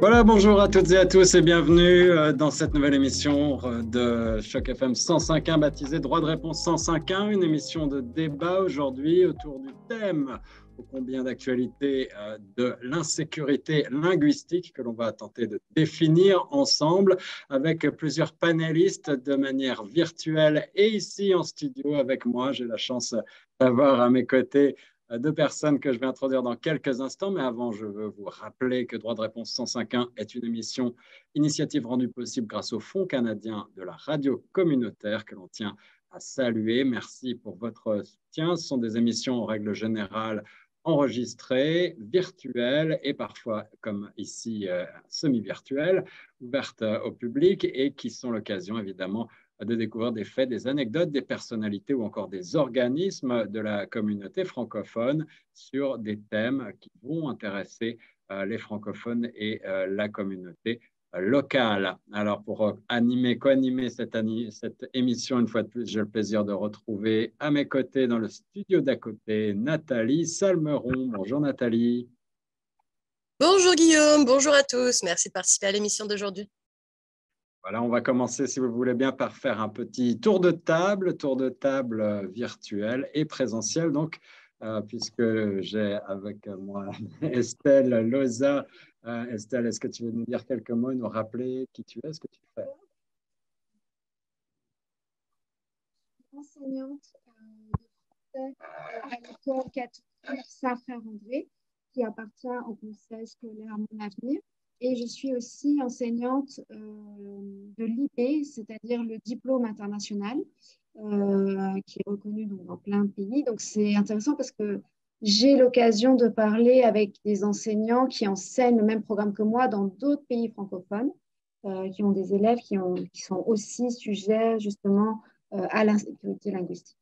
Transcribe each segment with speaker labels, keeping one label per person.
Speaker 1: Voilà, bonjour à toutes et à tous et bienvenue dans cette nouvelle émission de Choc FM 105.1 baptisée Droit de réponse 105.1, une émission de débat aujourd'hui autour du thème ô combien d'actualité de l'insécurité linguistique que l'on va tenter de définir ensemble avec plusieurs panélistes de manière virtuelle et ici en studio avec moi. J'ai la chance d'avoir à mes côtés deux personnes que je vais introduire dans quelques instants, mais avant, je veux vous rappeler que Droit de réponse 105.1 est une émission initiative rendue possible grâce au Fonds canadien de la radio communautaire que l'on tient à saluer. Merci pour votre soutien. Ce sont des émissions en règle générale enregistrées, virtuelles et parfois, comme ici, semi-virtuelles, ouvertes au public et qui sont l'occasion, évidemment, de découvrir des faits, des anecdotes, des personnalités ou encore des organismes de la communauté francophone sur des thèmes qui vont intéresser les francophones et la communauté locale. Alors, pour co-animer cette émission, une fois de plus, j'ai le plaisir de retrouver à mes côtés, dans le studio d'à côté, Nathalie Salmeron. Bonjour Nathalie.
Speaker 2: Bonjour Guillaume, bonjour à tous. Merci de participer à l'émission d'aujourd'hui.
Speaker 1: Voilà, on va commencer, si vous voulez bien, par faire un petit tour de table virtuel et présentiel. Donc, puisque j'ai avec moi Estelle Loza. Estelle, est-ce que tu veux nous dire quelques mots et nous rappeler qui tu es, ce que tu fais?
Speaker 3: Enseignante de français à l'école catholique Saint-Frère-André, qui appartient au conseil scolaire Mon Avenir. Et je suis aussi enseignante de l'IB, c'est-à-dire le diplôme international, qui est reconnu dans plein de pays. Donc, c'est intéressant parce que j'ai l'occasion de parler avec des enseignants qui enseignent le même programme que moi dans d'autres pays francophones, qui ont des élèves qui sont aussi sujets justement à l'insécurité linguistique.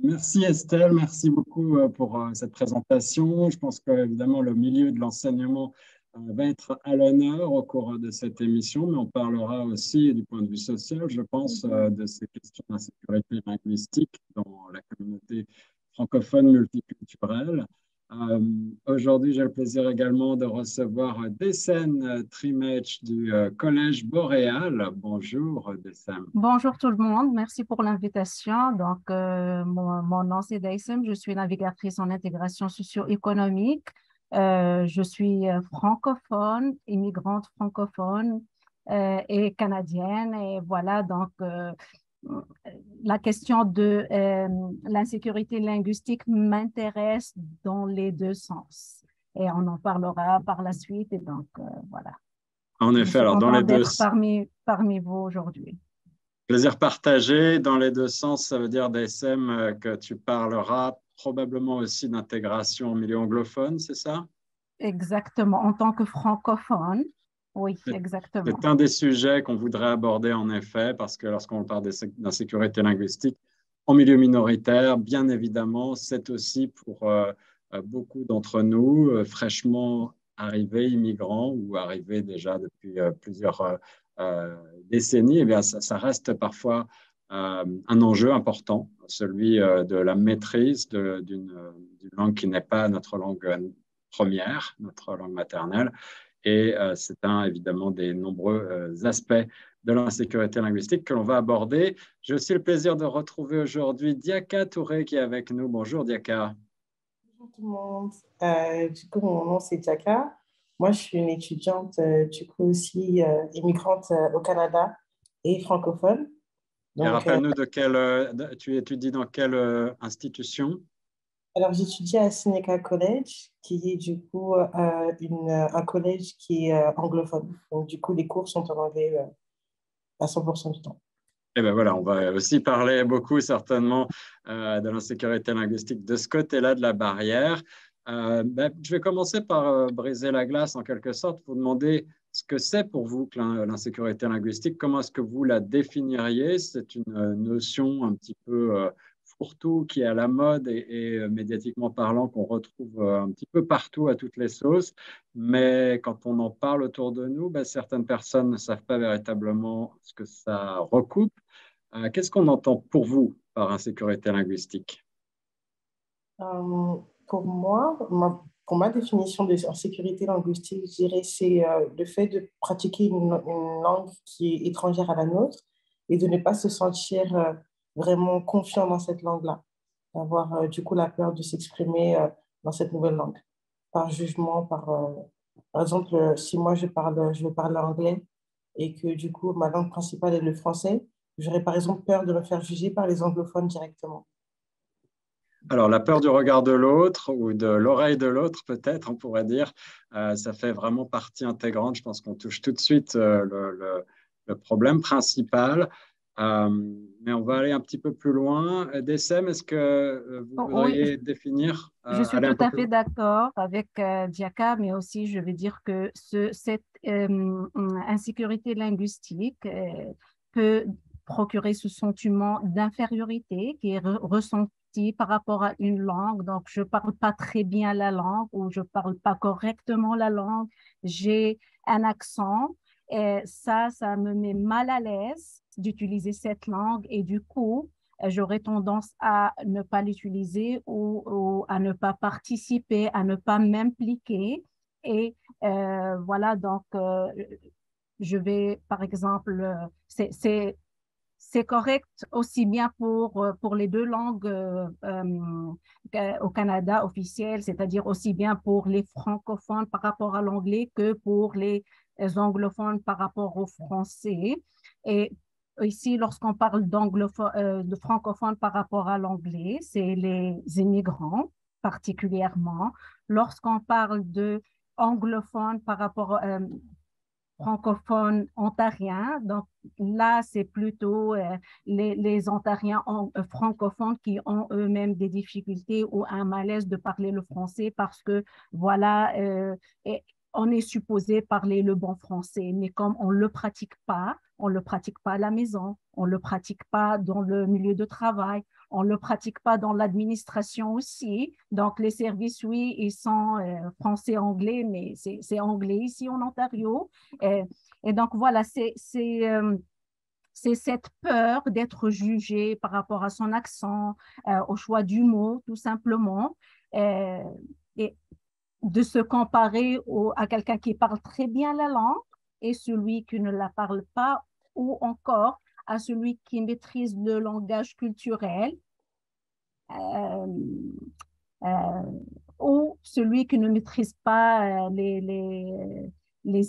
Speaker 1: Merci Estelle, merci beaucoup pour cette présentation. Je pense qu'évidemment, le milieu de l'enseignement va être à l'honneur au cours de cette émission, mais on parlera aussi du point de vue social, je pense, de ces questions d'insécurité linguistique dans la communauté francophone multiculturelle. Aujourd'hui, j'ai le plaisir également de recevoir Dessène Trimech du Collège Boréal. Bonjour Dessène.
Speaker 4: Bonjour tout le monde, merci pour l'invitation. Donc, mon nom c'est Daysem, je suis navigatrice en intégration socio-économique. Je suis francophone, immigrante francophone et canadienne. Et voilà, donc la question de l'insécurité linguistique m'intéresse dans les deux sens. Et on en parlera par la suite. Et donc, voilà.
Speaker 1: En effet, alors dans les deux
Speaker 4: sens. Parmi vous aujourd'hui.
Speaker 1: Plaisir partagé dans les deux sens, ça veut dire, DSM, que tu parleras probablement aussi d'intégration au milieu anglophone, c'est ça?
Speaker 4: Exactement, en tant que francophone, oui, exactement.
Speaker 1: C'est un des sujets qu'on voudrait aborder en effet, parce que lorsqu'on parle d'insécurité linguistique en milieu minoritaire, bien évidemment, c'est aussi pour beaucoup d'entre nous, fraîchement arrivés, immigrants ou arrivés déjà depuis plusieurs décennies, eh bien, ça reste parfois un enjeu important, celui de la maîtrise d'une langue qui n'est pas notre langue première, notre langue maternelle. Et c'est évidemment des nombreux aspects de l'insécurité linguistique que l'on va aborder. J'ai aussi le plaisir de retrouver aujourd'hui Diaka Touré qui est avec nous. Bonjour Diaka.
Speaker 5: Bonjour tout le monde. Du coup, mon nom c'est Diaka. Moi, je suis une étudiante, du coup aussi immigrante au Canada et francophone.
Speaker 1: Donc, rappelle-nous tu étudies dans quelle institution?
Speaker 5: Alors, j'étudie à Seneca College, qui est du coup un collège qui est anglophone. Donc, du coup, les cours sont en anglais à 100% du temps.
Speaker 1: Et bien voilà, on va aussi parler beaucoup certainement de l'insécurité linguistique de ce côté-là de la barrière. Je vais commencer par briser la glace en quelque sorte, vous demander ce que c'est pour vous que l'insécurité linguistique, comment est-ce que vous la définiriez? C'est une notion un petit peu fourre-tout qui est à la mode et médiatiquement parlant qu'on retrouve un petit peu partout à toutes les sauces, mais quand on en parle autour de nous, certaines personnes ne savent pas véritablement ce que ça recoupe. Qu'est-ce qu'on entend pour vous par insécurité linguistique?
Speaker 5: Pour moi, pour ma définition de sécurité linguistique, je dirais c'est le fait de pratiquer une langue qui est étrangère à la nôtre et de ne pas se sentir vraiment confiant dans cette langue-là, d'avoir du coup la peur de s'exprimer dans cette nouvelle langue, par jugement, par exemple, si moi je veux parler anglais et que du coup ma langue principale est le français, j'aurais par exemple peur de me faire juger par les anglophones directement.
Speaker 1: Alors, la peur du regard de l'autre ou de l'oreille de l'autre, peut-être, on pourrait dire, ça fait vraiment partie intégrante. Je pense qu'on touche tout de suite le problème principal. Mais on va aller un petit peu plus loin. Dessem, est-ce que vous
Speaker 4: Oui,
Speaker 1: voudriez définir,
Speaker 4: je suis
Speaker 1: aller un
Speaker 4: tout
Speaker 1: peu
Speaker 4: à
Speaker 1: plus
Speaker 4: fait
Speaker 1: loin?
Speaker 4: d'accord avec Diaka, mais aussi je vais dire que cette insécurité linguistique peut procurer ce sentiment d'infériorité qui est ressenti par rapport à une langue. Donc, je ne parle pas très bien la langue ou je ne parle pas correctement la langue. J'ai un accent et ça me met mal à l'aise d'utiliser cette langue et du coup, j'aurais tendance à ne pas l'utiliser ou à ne pas participer, à ne pas m'impliquer. Et voilà, donc je vais, par exemple, c'est correct aussi bien pour les deux langues au Canada officielles, c'est-à-dire aussi bien pour les francophones par rapport à l'anglais que pour les anglophones par rapport au français. Et ici, lorsqu'on parle de francophones par rapport à l'anglais, c'est les immigrants particulièrement. Lorsqu'on parle de anglophones par rapport francophones ontariens. Donc là, c'est plutôt les ontariens francophones qui ont eux-mêmes des difficultés ou un malaise de parler le français parce que, voilà, on est supposé parler le bon français, mais comme on ne le pratique pas, on ne le pratique pas à la maison, on ne le pratique pas dans le milieu de travail, on ne le pratique pas dans l'administration aussi. Donc, les services, oui, ils sont français-anglais, mais c'est anglais ici en Ontario. Et donc, voilà, c'est cette peur d'être jugé par rapport à son accent, au choix du mot, tout simplement, et de se comparer à quelqu'un qui parle très bien la langue et celui qui ne la parle pas, ou encore à celui qui maîtrise le langage culturel. Euh, euh, ou celui qui ne maîtrise pas les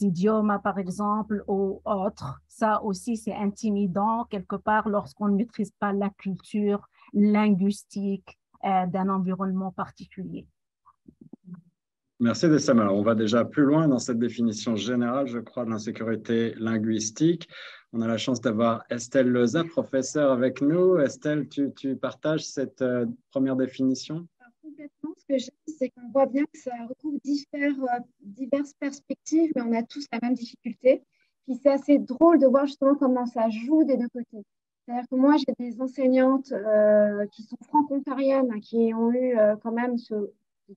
Speaker 4: idiomes, par exemple, ou autres. Ça aussi, c'est intimidant quelque part lorsqu'on ne maîtrise pas la culture linguistique d'un environnement particulier.
Speaker 1: Merci Dessem. Alors, on va déjà plus loin dans cette définition générale, je crois, de l'insécurité linguistique. On a la chance d'avoir Estelle Leza, professeure avec nous. Estelle, tu partages cette première définition?
Speaker 3: Complètement. Ce que j'aime, c'est qu'on voit bien que ça recouvre diverses perspectives, mais on a tous la même difficulté. Puis c'est assez drôle de voir justement comment ça joue des deux côtés. C'est-à-dire que moi, j'ai des enseignantes qui sont franco-ontariennes, hein, qui ont eu quand même ce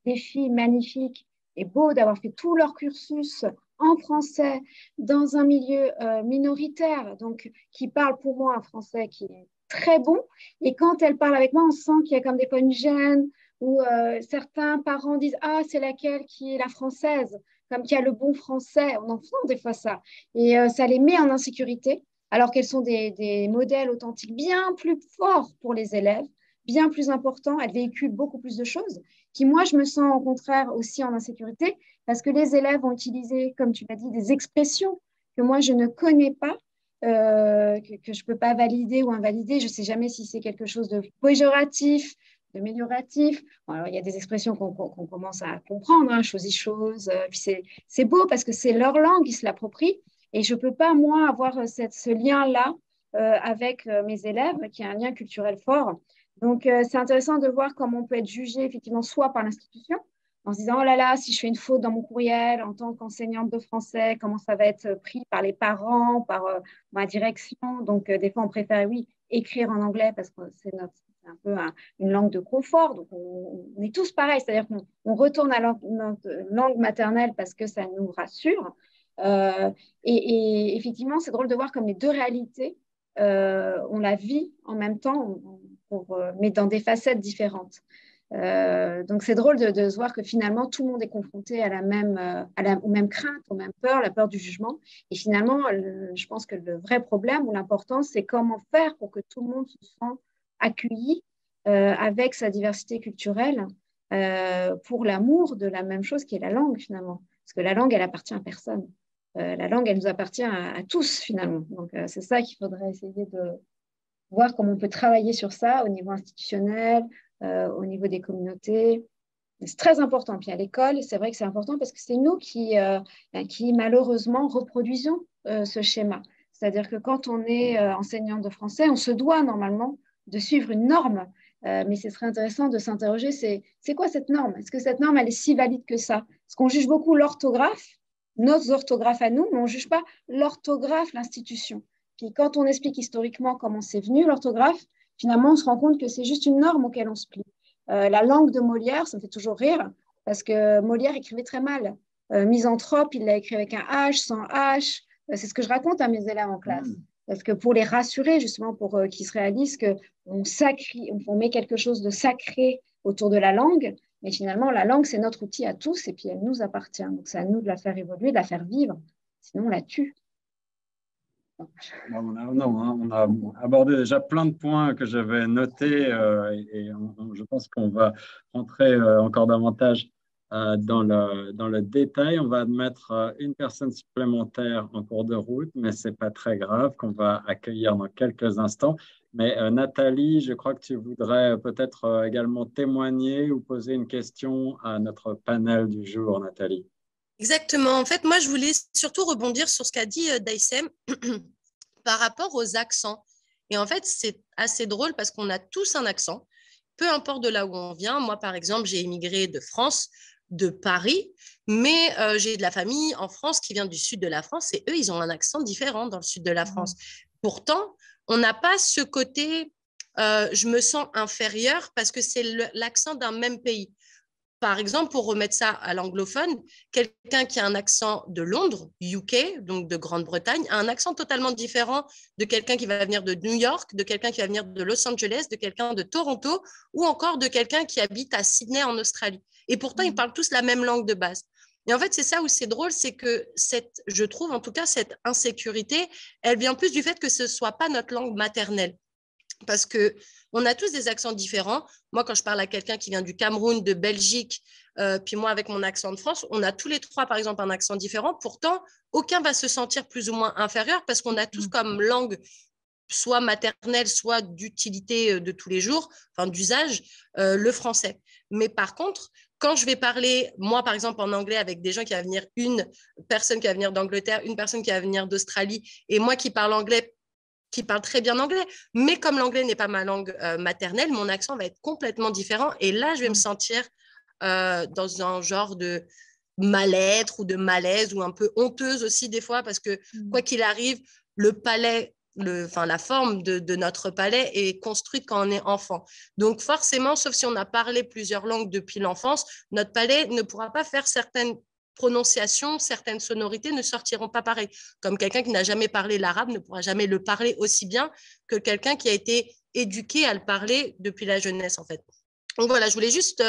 Speaker 3: défi magnifique et beau d'avoir fait tout leur cursus en français dans un milieu minoritaire, donc qui parle pour moi un français qui est très bon. Et quand elles parlent avec moi, on sent qu'il y a comme des fois une gêne, où certains parents disent « Ah, c'est laquelle qui est la française ?» comme qu'il y a le bon français. On entend des fois ça. Et ça les met en insécurité, alors qu'elles sont des modèles authentiques bien plus forts pour les élèves, bien plus importants. Elles véhiculent beaucoup plus de choses, qui moi, je me sens au contraire aussi en insécurité, parce que les élèves ont utilisé, comme tu l'as dit, des expressions que moi, je ne connais pas, que je ne peux pas valider ou invalider. Je ne sais jamais si c'est quelque chose de péjoratif, d'amélioratif. Bon, alors, il y a des expressions qu'on commence à comprendre, hein, chose. Puis c'est beau parce que c'est leur langue, ils se l'approprient. Et je ne peux pas, moi, avoir ce lien-là avec mes élèves, qui est un lien culturel fort. Donc, c'est intéressant de voir comment on peut être jugé, effectivement, soit par l'institution, en se disant, oh là là, si je fais une faute dans mon courriel en tant qu'enseignante de français, comment ça va être pris par les parents, par ma direction. Donc, des fois, on préfère, oui, écrire en anglais parce que c'est un peu une langue de confort. Donc, on est tous pareils, c'est-à-dire qu'on retourne à notre langue maternelle parce que ça nous rassure. Et effectivement, c'est drôle de voir comme les deux réalités, on la vit en même temps, mais dans des facettes différentes. Donc, c'est drôle de se voir que finalement, tout le monde est confronté à aux mêmes craintes, aux mêmes peurs, la peur du jugement. Et finalement, je pense que le vrai problème ou l'important, c'est comment faire pour que tout le monde se sente accueilli avec sa diversité culturelle pour l'amour de la même chose qui est la langue, finalement. Parce que la langue, elle appartient à personne. La langue, elle nous appartient à tous, finalement. Donc, c'est ça qu'il faudrait essayer de voir comment on peut travailler sur ça au niveau institutionnel, au niveau des communautés. C'est très important. Puis à l'école, c'est vrai que c'est important parce que c'est nous qui malheureusement reproduisons ce schéma. C'est-à-dire que quand on est enseignant de français, on se doit normalement de suivre une norme. Mais ce serait intéressant de s'interroger, c'est quoi cette norme? Est-ce que cette norme, elle est si valide que ça? Parce qu'on juge beaucoup l'orthographe, nos orthographes à nous, mais on ne juge pas l'orthographe, l'institution. Puis quand on explique historiquement comment c'est venu l'orthographe, finalement, on se rend compte que c'est juste une norme auquel on se plie. La langue de Molière, ça me fait toujours rire, parce que Molière écrivait très mal. Misanthrope, il l'a écrit avec un H, sans H. C'est ce que je raconte à mes élèves en classe. Parce que pour les rassurer, justement, pour qu'ils se réalisent qu'on met quelque chose de sacré autour de la langue, mais finalement, la langue, c'est notre outil à tous, et puis elle nous appartient. Donc, c'est à nous de la faire évoluer, de la faire vivre. Sinon, on la tue.
Speaker 1: On a abordé déjà plein de points que j'avais notés et je pense qu'on va rentrer encore davantage dans le détail. On va admettre une personne supplémentaire en cours de route, mais ce n'est pas très grave, qu'on va accueillir dans quelques instants. Mais Nathalie, je crois que tu voudrais peut-être également témoigner ou poser une question à notre panel du jour, Nathalie.
Speaker 2: Exactement. En fait, moi, je voulais surtout rebondir sur ce qu'a dit Daïsem par rapport aux accents. Et en fait, c'est assez drôle parce qu'on a tous un accent, peu importe de là où on vient. Moi, par exemple, j'ai immigré de France, de Paris, mais j'ai de la famille en France qui vient du sud de la France et eux, ils ont un accent différent dans le sud de la France. Pourtant, on n'a pas ce côté je me sens inférieure parce que c'est l'accent d'un même pays. Par exemple, pour remettre ça à l'anglophone, quelqu'un qui a un accent de Londres, UK, donc de Grande-Bretagne, a un accent totalement différent de quelqu'un qui va venir de New York, de quelqu'un qui va venir de Los Angeles, de quelqu'un de Toronto ou encore de quelqu'un qui habite à Sydney en Australie. Et pourtant, ils parlent tous la même langue de base. Et en fait, c'est ça où c'est drôle, c'est que je trouve en tout cas cette insécurité, elle vient plus du fait que ce ne soit pas notre langue maternelle. Parce qu'on a tous des accents différents. Moi, quand je parle à quelqu'un qui vient du Cameroun, de Belgique, puis moi avec mon accent de France, on a tous les trois, par exemple, un accent différent. Pourtant, aucun va se sentir plus ou moins inférieur parce qu'on a tous comme langue soit maternelle, soit d'utilité de tous les jours, enfin d'usage, le français. Mais par contre, quand je vais parler, moi, par exemple, en anglais avec des gens qui vont venir, une personne qui va venir d'Angleterre, une personne qui va venir d'Australie, et moi qui parle anglais, qui parle très bien anglais, mais comme l'anglais n'est pas ma langue maternelle, mon accent va être complètement différent. Et là, je vais me sentir dans un genre de mal-être ou de malaise ou un peu honteuse aussi des fois, parce que quoi qu'il arrive, le palais, la forme de notre palais est construite quand on est enfant. Donc forcément, sauf si on a parlé plusieurs langues depuis l'enfance, notre palais ne pourra pas faire certaines prononciations, certaines sonorités ne sortiront pas pareil. Comme quelqu'un qui n'a jamais parlé l'arabe ne pourra jamais le parler aussi bien que quelqu'un qui a été éduqué à le parler depuis la jeunesse, en fait. Donc voilà, je voulais juste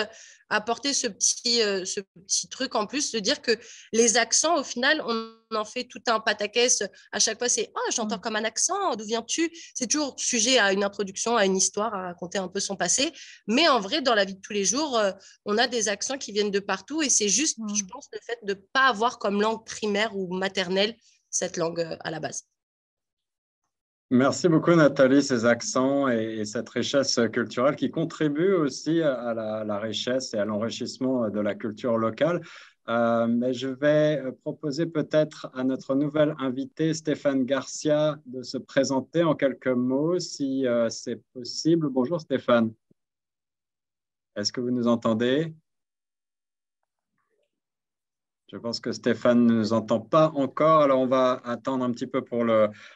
Speaker 2: apporter ce petit truc en plus, de dire que les accents, au final, on en fait tout un pataquès. À chaque fois, c'est « Oh, j'entends comme un accent, d'où viens-tu » C'est toujours sujet à une introduction, à une histoire, à raconter un peu son passé. Mais en vrai, dans la vie de tous les jours, on a des accents qui viennent de partout et c'est juste, je pense, le fait de ne pas avoir comme langue primaire ou maternelle cette langue à la base.
Speaker 1: Merci beaucoup Nathalie, ces accents et cette richesse culturelle qui contribuent aussi à la richesse et à l'enrichissement de la culture locale. Mais je vais proposer peut-être à notre nouvel invité, Stéphane Garcia, de se présenter en quelques mots, si c'est possible. Bonjour Stéphane. Est-ce que vous nous entendez ? Je pense que Stéphane ne nous entend pas encore, alors on va attendre un petit peu pour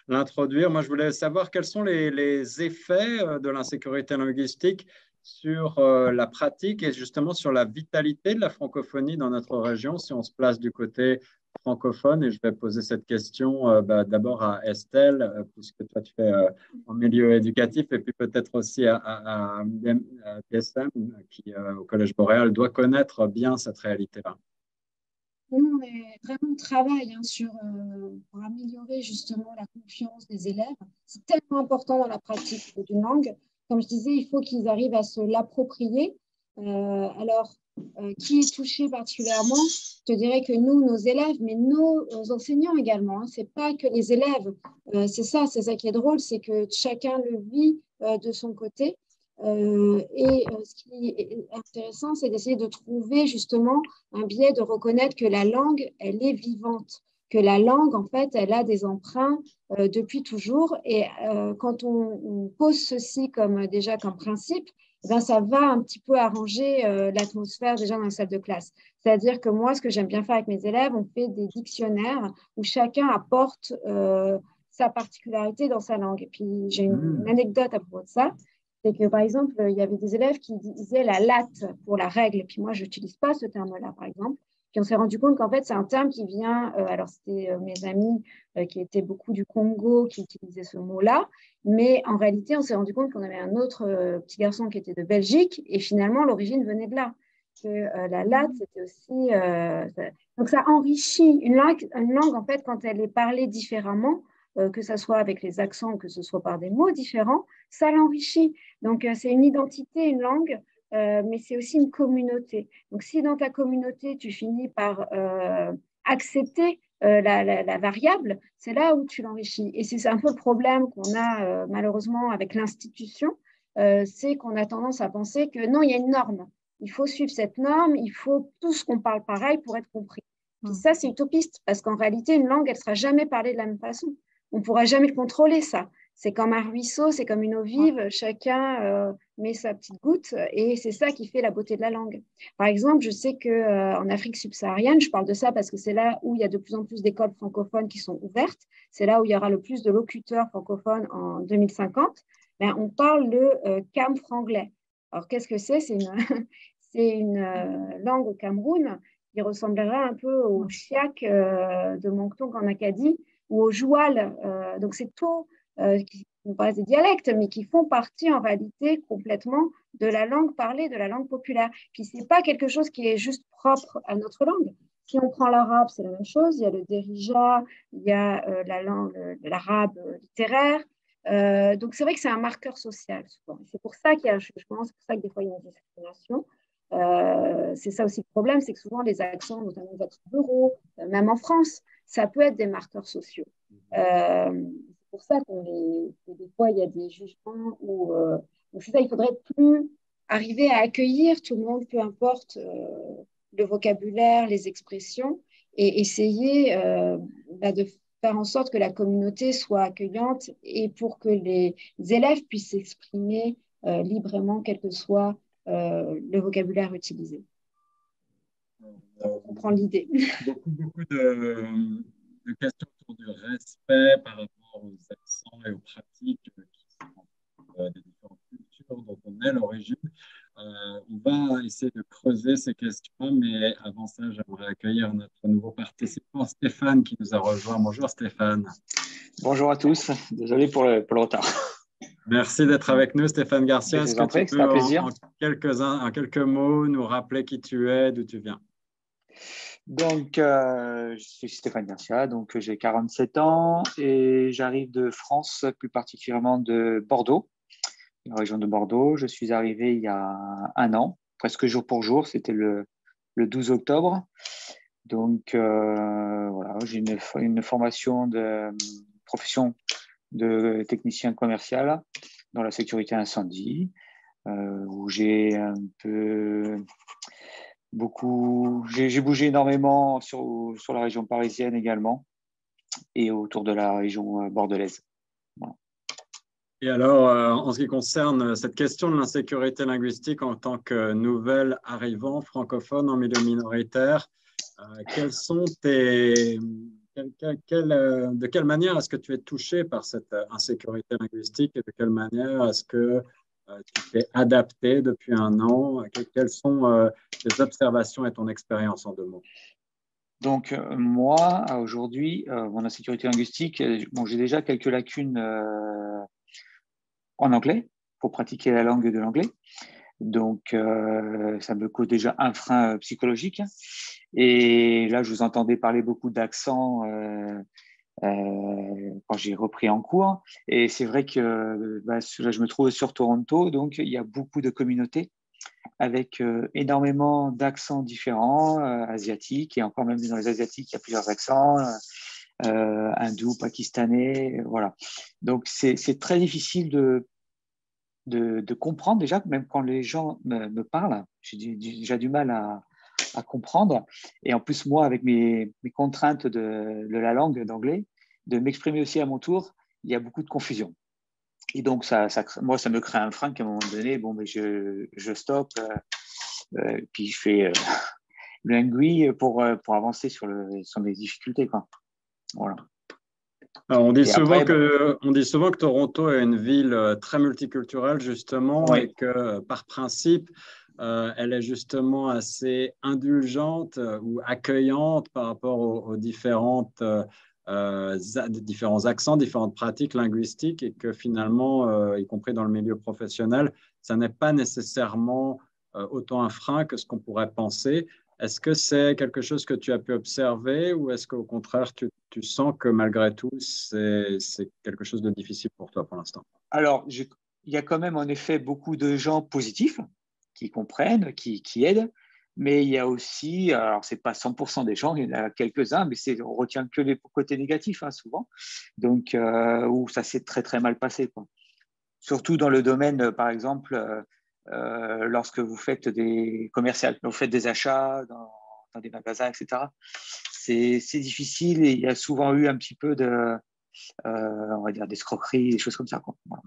Speaker 1: l'introduire. Moi, je voulais savoir quels sont les effets de l'insécurité linguistique sur la pratique et justement sur la vitalité de la francophonie dans notre région, si on se place du côté francophones et je vais poser cette question d'abord à Estelle, puisque toi tu fais en milieu éducatif et puis peut-être aussi à DSM qui, au Collège Boréal, doit connaître bien cette réalité-là.
Speaker 3: Nous, on travaille pour améliorer justement la confiance des élèves. C'est tellement important dans la pratique d'une langue. Comme je disais, il faut qu'ils arrivent à se l'approprier. Qui est touché particulièrement? Je te dirais que nous, nos élèves, mais nos enseignants également. Hein. C'est pas que les élèves. C'est ça qui est drôle, c'est que chacun le vit de son côté. Ce qui est intéressant, c'est d'essayer de trouver justement un biais de reconnaître que la langue, elle est vivante, que la langue, en fait, elle a des emprunts depuis toujours. Et quand on pose ceci comme principe, ben, ça va un petit peu arranger l'atmosphère déjà dans la salle de classe. C'est-à-dire que moi, ce que j'aime bien faire avec mes élèves, on fait des dictionnaires où chacun apporte sa particularité dans sa langue. Et puis, j'ai une anecdote à propos de ça. C'est que, par exemple, il y avait des élèves qui disaient la latte pour la règle. Et puis moi, je n'utilise pas ce terme-là, par exemple. Puis on s'est rendu compte qu'en fait, c'est un terme qui vient… alors, c'était mes amis qui étaient beaucoup du Congo qui utilisaient ce mot-là. Mais en réalité, on s'est rendu compte qu'on avait un autre petit garçon qui était de Belgique. Et finalement, l'origine venait de là. Que la latte, c'était aussi… Donc, ça enrichit une langue, en fait, quand elle est parlée différemment, que ce soit avec les accents, que ce soit par des mots différents, ça l'enrichit. Donc, c'est une identité, une langue, mais c'est aussi une communauté. Donc, si dans ta communauté, tu finis par accepter la variable, c'est là où tu l'enrichis. Et c'est un peu le problème qu'on a malheureusement avec l'institution, c'est qu'on a tendance à penser que non, il y a une norme. Il faut suivre cette norme, il faut tous qu'on parle pareil pour être compris. Puis ça, c'est utopiste, parce qu'en réalité, une langue, elle ne sera jamais parlée de la même façon. On ne pourra jamais le contrôler, ça. C'est comme un ruisseau, c'est comme une eau vive, chacun met sa petite goutte et c'est ça qui fait la beauté de la langue. Par exemple, je sais qu'en Afrique subsaharienne, je parle de ça parce que c'est là où il y a de plus en plus d'écoles francophones qui sont ouvertes, c'est là où il y aura le plus de locuteurs francophones en 2050, ben, on parle le Cam-franglais. Alors, qu'est-ce que c'est? C'est une langue au Cameroun qui ressemblera un peu au chiac de Moncton en Acadie ou au joual. Donc, c'est tout qui ne sont pas des dialectes, mais qui font partie en réalité complètement de la langue parlée, de la langue populaire. Puis, ce n'est pas quelque chose qui est juste propre à notre langue. Si on prend l'arabe, c'est la même chose. Il y a le derija, il y a la langue, l'arabe littéraire. Donc, c'est vrai que c'est un marqueur social, souvent. C'est pour ça qu'il y a, je pense, c'est pour ça que des fois, il y a une discrimination. C'est ça aussi le problème, c'est que souvent les accents, notamment les accents ruraux, même en France, ça peut être des marqueurs sociaux. C'est pour ça que des fois, il y a des jugements où c'est ça, il faudrait plus arriver à accueillir tout le monde, peu importe le vocabulaire, les expressions, et essayer de faire en sorte que la communauté soit accueillante et pour que les élèves puissent s'exprimer librement, quel que soit le vocabulaire utilisé. On comprend l'idée.
Speaker 1: Beaucoup de questions autour du respect par rapport aux accents et aux pratiques qui sont des différentes cultures dont on est l'origine. On va essayer de creuser ces questions, mais avant ça, j'aimerais accueillir notre nouveau participant, Stéphane, qui nous a rejoint. Bonjour Stéphane.
Speaker 6: Bonjour à tous, désolé pour le retard.
Speaker 1: Merci d'être avec nous, Stéphane Garcia. Est-ce que tu peux,
Speaker 6: en
Speaker 1: quelques mots, nous rappeler qui tu es, d'où tu viens?
Speaker 6: Donc, je suis Stéphane Garcia, donc j'ai 47 ans et j'arrive de France, plus particulièrement de Bordeaux, la région de Bordeaux. Je suis arrivé il y a un an, presque jour pour jour, c'était le 12 octobre. Donc, voilà, j'ai une formation de profession de technicien commercial dans la sécurité incendie, où j'ai j'ai bougé énormément sur la région parisienne également et autour de la région bordelaise. Voilà.
Speaker 1: Et alors, en ce qui concerne cette question de l'insécurité linguistique en tant que nouvel arrivant francophone en milieu minoritaire, de quelle manière est-ce que tu es touché par cette insécurité linguistique et de quelle manière est-ce que tu t'es adapté depuis un an? Quelles sont tes observations et ton expérience en 2 mots?
Speaker 6: Donc, moi, aujourd'hui, mon insécurité linguistique, bon, j'ai déjà quelques lacunes en anglais pour pratiquer la langue de l'anglais. Donc, ça me cause déjà un frein psychologique. Et là, je vous entendais parler beaucoup d'accent quand j'ai repris en cours. Et c'est vrai que là, je me trouve sur Toronto, donc il y a beaucoup de communautés avec énormément d'accents différents, asiatiques, et encore même dans les asiatiques, il y a plusieurs accents, hindous, pakistanais, voilà. Donc, c'est très difficile de comprendre déjà, même quand les gens me parlent, j'ai déjà du mal à comprendre. Et en plus, moi, avec mes contraintes de la langue d'anglais, de m'exprimer aussi à mon tour, il y a beaucoup de confusion. Et donc, moi, ça me crée un frein qu'à un moment donné, bon, mais je stoppe, puis je fais l'ingui pour avancer sur mes difficultés, quoi. Voilà.
Speaker 1: Alors, on dit souvent
Speaker 6: après,
Speaker 1: que Toronto est une ville très multiculturelle, justement,
Speaker 6: oui.
Speaker 1: et que par principe, elle est justement assez indulgente ou accueillante par rapport aux différents accents, différentes pratiques linguistiques, et que finalement, y compris dans le milieu professionnel, ça n'est pas nécessairement autant un frein que ce qu'on pourrait penser. Est-ce que c'est quelque chose que tu as pu observer, ou est-ce qu'au contraire, tu sens que malgré tout, c'est quelque chose de difficile pour toi pour l'instant?
Speaker 6: Alors, il y a quand même en effet beaucoup de gens positifs qui comprennent, qui aident, mais il y a aussi, alors c'est pas 100% des gens, il y en a quelques-uns, mais on retient que les côtés négatifs, hein, souvent, donc où ça s'est très très mal passé, quoi. Surtout dans le domaine, par exemple, lorsque vous faites des commerciales, vous faites des achats dans des magasins, etc. C'est difficile, et il y a souvent eu un petit peu on va dire, d'escroquerie, des choses comme ça, quoi. Voilà.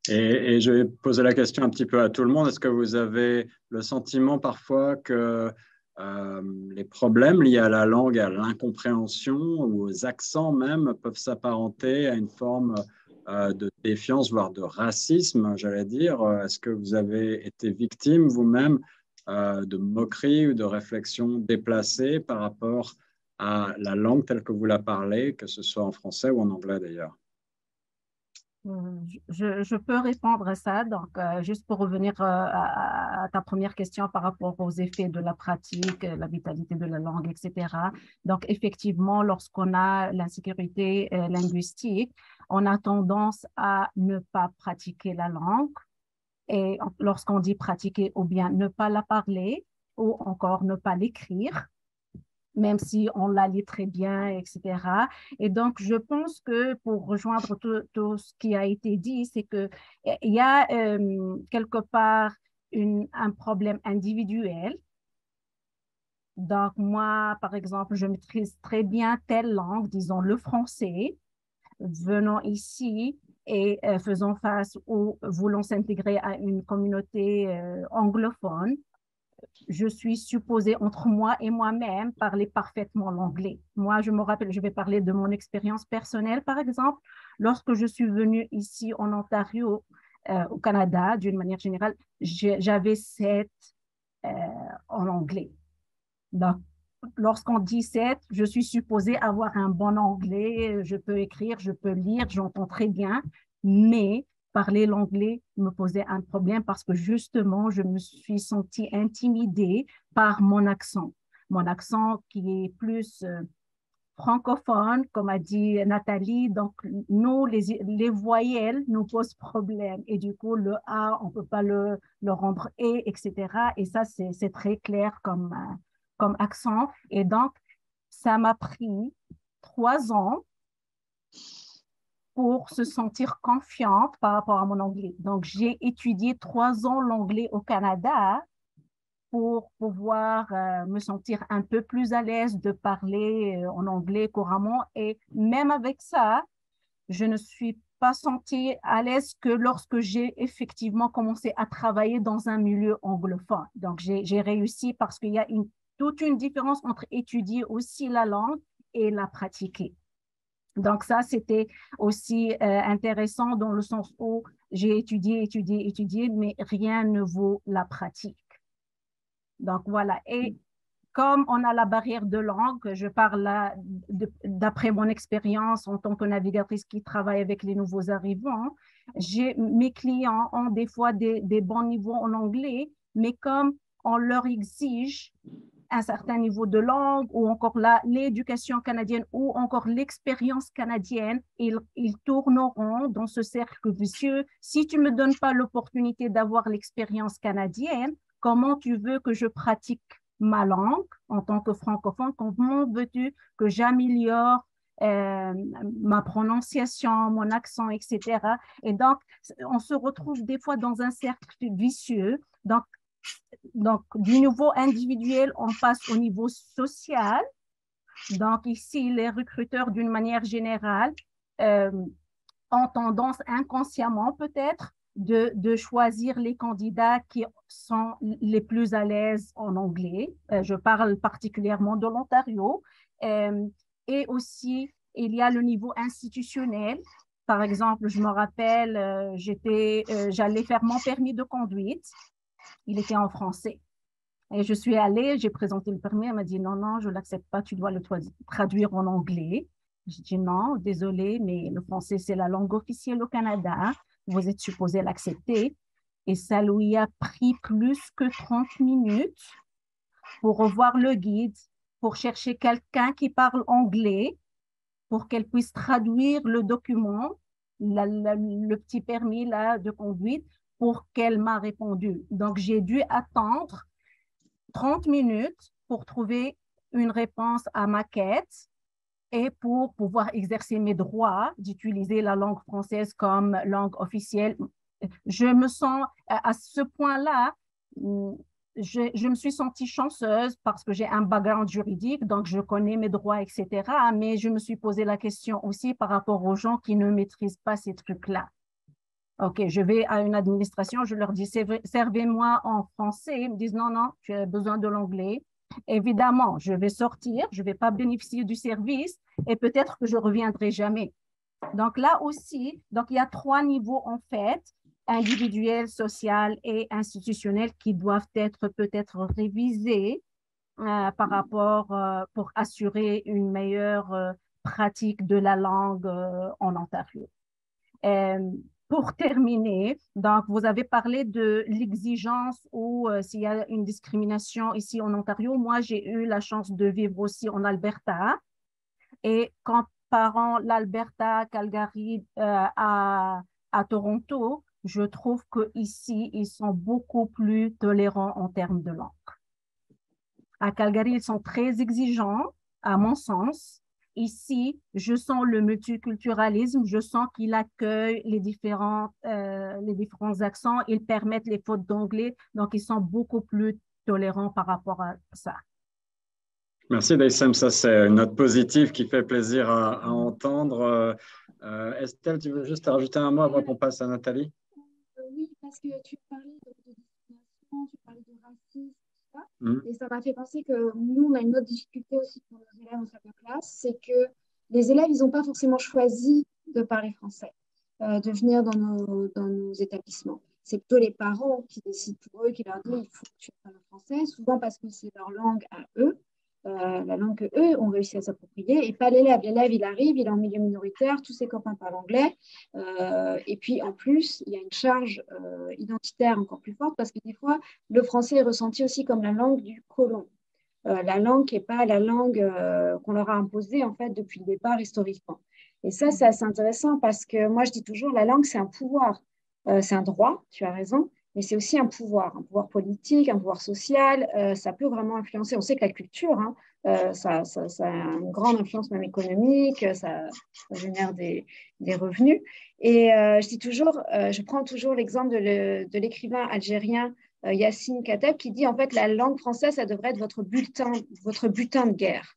Speaker 1: Et je vais poser la question un petit peu à tout le monde. Est-ce que vous avez le sentiment parfois que les problèmes liés à la langue, à l'incompréhension ou aux accents même peuvent s'apparenter à une forme de défiance, voire de racisme, j'allais dire? Est-ce que vous avez été victime vous-même de moqueries ou de réflexions déplacées par rapport à la langue telle que vous la parlez, que ce soit en français ou en anglais d'ailleurs?
Speaker 4: Je peux répondre à ça. Donc, juste pour revenir à ta première question par rapport aux effets de la pratique, la vitalité de la langue, etc. Donc, effectivement, lorsqu'on a l'insécurité linguistique, on a tendance à ne pas pratiquer la langue. Et lorsqu'on dit pratiquer, ou bien ne pas la parler, ou encore ne pas l'écrire, même si on la lit très bien, etc. Et donc, je pense que pour rejoindre tout ce qui a été dit, c'est qu'il y a quelque part un problème individuel. Donc, moi, par exemple, je maîtrise très bien telle langue, disons le français. Venant ici et faisant face ou voulant s'intégrer à une communauté anglophone, je suis supposée, entre moi et moi-même, parler parfaitement l'anglais. Moi, je me rappelle, je vais parler de mon expérience personnelle, par exemple. Lorsque je suis venue ici en Ontario, au Canada, d'une manière générale, j'avais 7 en anglais. Donc, lorsqu'on dit 7, je suis supposée avoir un bon anglais. Je peux écrire, je peux lire, j'entends très bien, mais parler l'anglais me posait un problème parce que justement, je me suis sentie intimidée par mon accent. Mon accent qui est plus francophone, comme a dit Nathalie. Donc, nous, les voyelles nous posent problème. Et du coup, le A, on ne peut pas le rendre E, etc. Et ça, c'est très clair comme accent. Et donc, ça m'a pris 3 ans pour se sentir confiante par rapport à mon anglais. Donc, j'ai étudié 3 ans l'anglais au Canada pour pouvoir me sentir un peu plus à l'aise de parler en anglais couramment. Et même avec ça, je ne suis pas sentie à l'aise que lorsque j'ai effectivement commencé à travailler dans un milieu anglophone. Donc, j'ai réussi parce qu'il y a toute une différence entre étudier aussi la langue et la pratiquer. Donc, ça, c'était aussi intéressant dans le sens où j'ai étudié, mais rien ne vaut la pratique. Donc, voilà. Et comme on a la barrière de langue, je parle là d'après mon expérience en tant que navigatrice qui travaille avec les nouveaux arrivants, mes clients ont des fois des bons niveaux en anglais, mais comme on leur exige un certain niveau de langue ou encore l'éducation canadienne ou encore l'expérience canadienne, ils tourneront dans ce cercle vicieux. Si tu ne me donnes pas l'opportunité d'avoir l'expérience canadienne, comment tu veux que je pratique ma langue en tant que francophone? Comment veux-tu que j'améliore ma prononciation, mon accent, etc. Et donc, on se retrouve des fois dans un cercle vicieux. Donc, du niveau individuel, on passe au niveau social. Donc, ici, les recruteurs, d'une manière générale, ont tendance inconsciemment peut-être de choisir les candidats qui sont les plus à l'aise en anglais. Je parle particulièrement de l'Ontario. Et aussi, il y a le niveau institutionnel. Par exemple, je me rappelle, j'allais faire mon permis de conduite. Il était en français. Et je suis allée, j'ai présenté le permis, elle m'a dit non, non, je ne l'accepte pas, tu dois le traduire en anglais. J'ai dit non, désolé, mais le français, c'est la langue officielle au Canada. Vous êtes supposé l'accepter. Et ça lui a pris plus que 30 minutes pour revoir le guide, pour chercher quelqu'un qui parle anglais, pour qu'elle puisse traduire le document, le petit permis là, de conduite, pour qu'elle m'a répondu. Donc, j'ai dû attendre 30 minutes pour trouver une réponse à ma quête et pour pouvoir exercer mes droits d'utiliser la langue française comme langue officielle. Je me sens à ce point-là, je me suis sentie chanceuse parce que j'ai un background juridique, donc je connais mes droits, etc. Mais je me suis posé la question aussi par rapport aux gens qui ne maîtrisent pas ces trucs-là. OK, je vais à une administration, je leur dis, servez-moi en français. Ils me disent, non, non, tu as besoin de l'anglais. Évidemment, je vais sortir, je ne vais pas bénéficier du service et peut-être que je ne reviendrai jamais. Donc là aussi, donc il y a 3 niveaux en fait, individuel, social et institutionnel, qui doivent être peut-être révisés par rapport pour assurer une meilleure pratique de la langue en Ontario. Pour terminer, donc vous avez parlé de l'exigence ou s'il y a une discrimination ici en Ontario. Moi, j'ai eu la chance de vivre aussi en Alberta. Et comparant l'Alberta, Calgary à Toronto, je trouve qu'ici, ils sont beaucoup plus tolérants en termes de langue. À Calgary, ils sont très exigeants, à mon sens. Ici, je sens le multiculturalisme, je sens qu'il accueille les différents accents, ils permettent les fautes d'anglais, donc ils sont beaucoup plus tolérants par rapport à ça.
Speaker 1: Merci Daysem, ça c'est une note positive qui fait plaisir à entendre. Estelle, tu veux juste rajouter un mot avant qu'on passe à Nathalie?
Speaker 3: Oui, parce que tu parlais de discrimination, tu parlais de racisme. Et ça m'a fait penser que nous, on a une autre difficulté aussi pour nos élèves en salle de classe, c'est que les élèves, ils n'ont pas forcément choisi de parler français, de venir dans nos établissements. C'est plutôt les parents qui décident pour eux, qui leur disent il faut que tu parles français, souvent parce que c'est leur langue à eux, la langue qu'eux ont réussi à s'approprier, et pas l'élève. L'élève, il arrive, il est en milieu minoritaire, tous ses copains parlent anglais, et puis en plus, il y a une charge identitaire encore plus forte, parce que des fois, le français est ressenti aussi comme la langue du colon, la langue qui n'est pas la langue qu'on leur a imposée, en fait, depuis le départ, historiquement. Et ça, c'est assez intéressant, parce que moi, je dis toujours, la langue, c'est un pouvoir, c'est un droit, tu as raison, mais c'est aussi un pouvoir politique, un pouvoir social, ça peut vraiment influencer. On sait que la culture, ça a une grande influence même économique, ça génère des revenus. Et je dis toujours, je prends toujours l'exemple de l'écrivain algérien Yassine Kateb qui dit en fait la langue française, ça devrait être votre butin de guerre.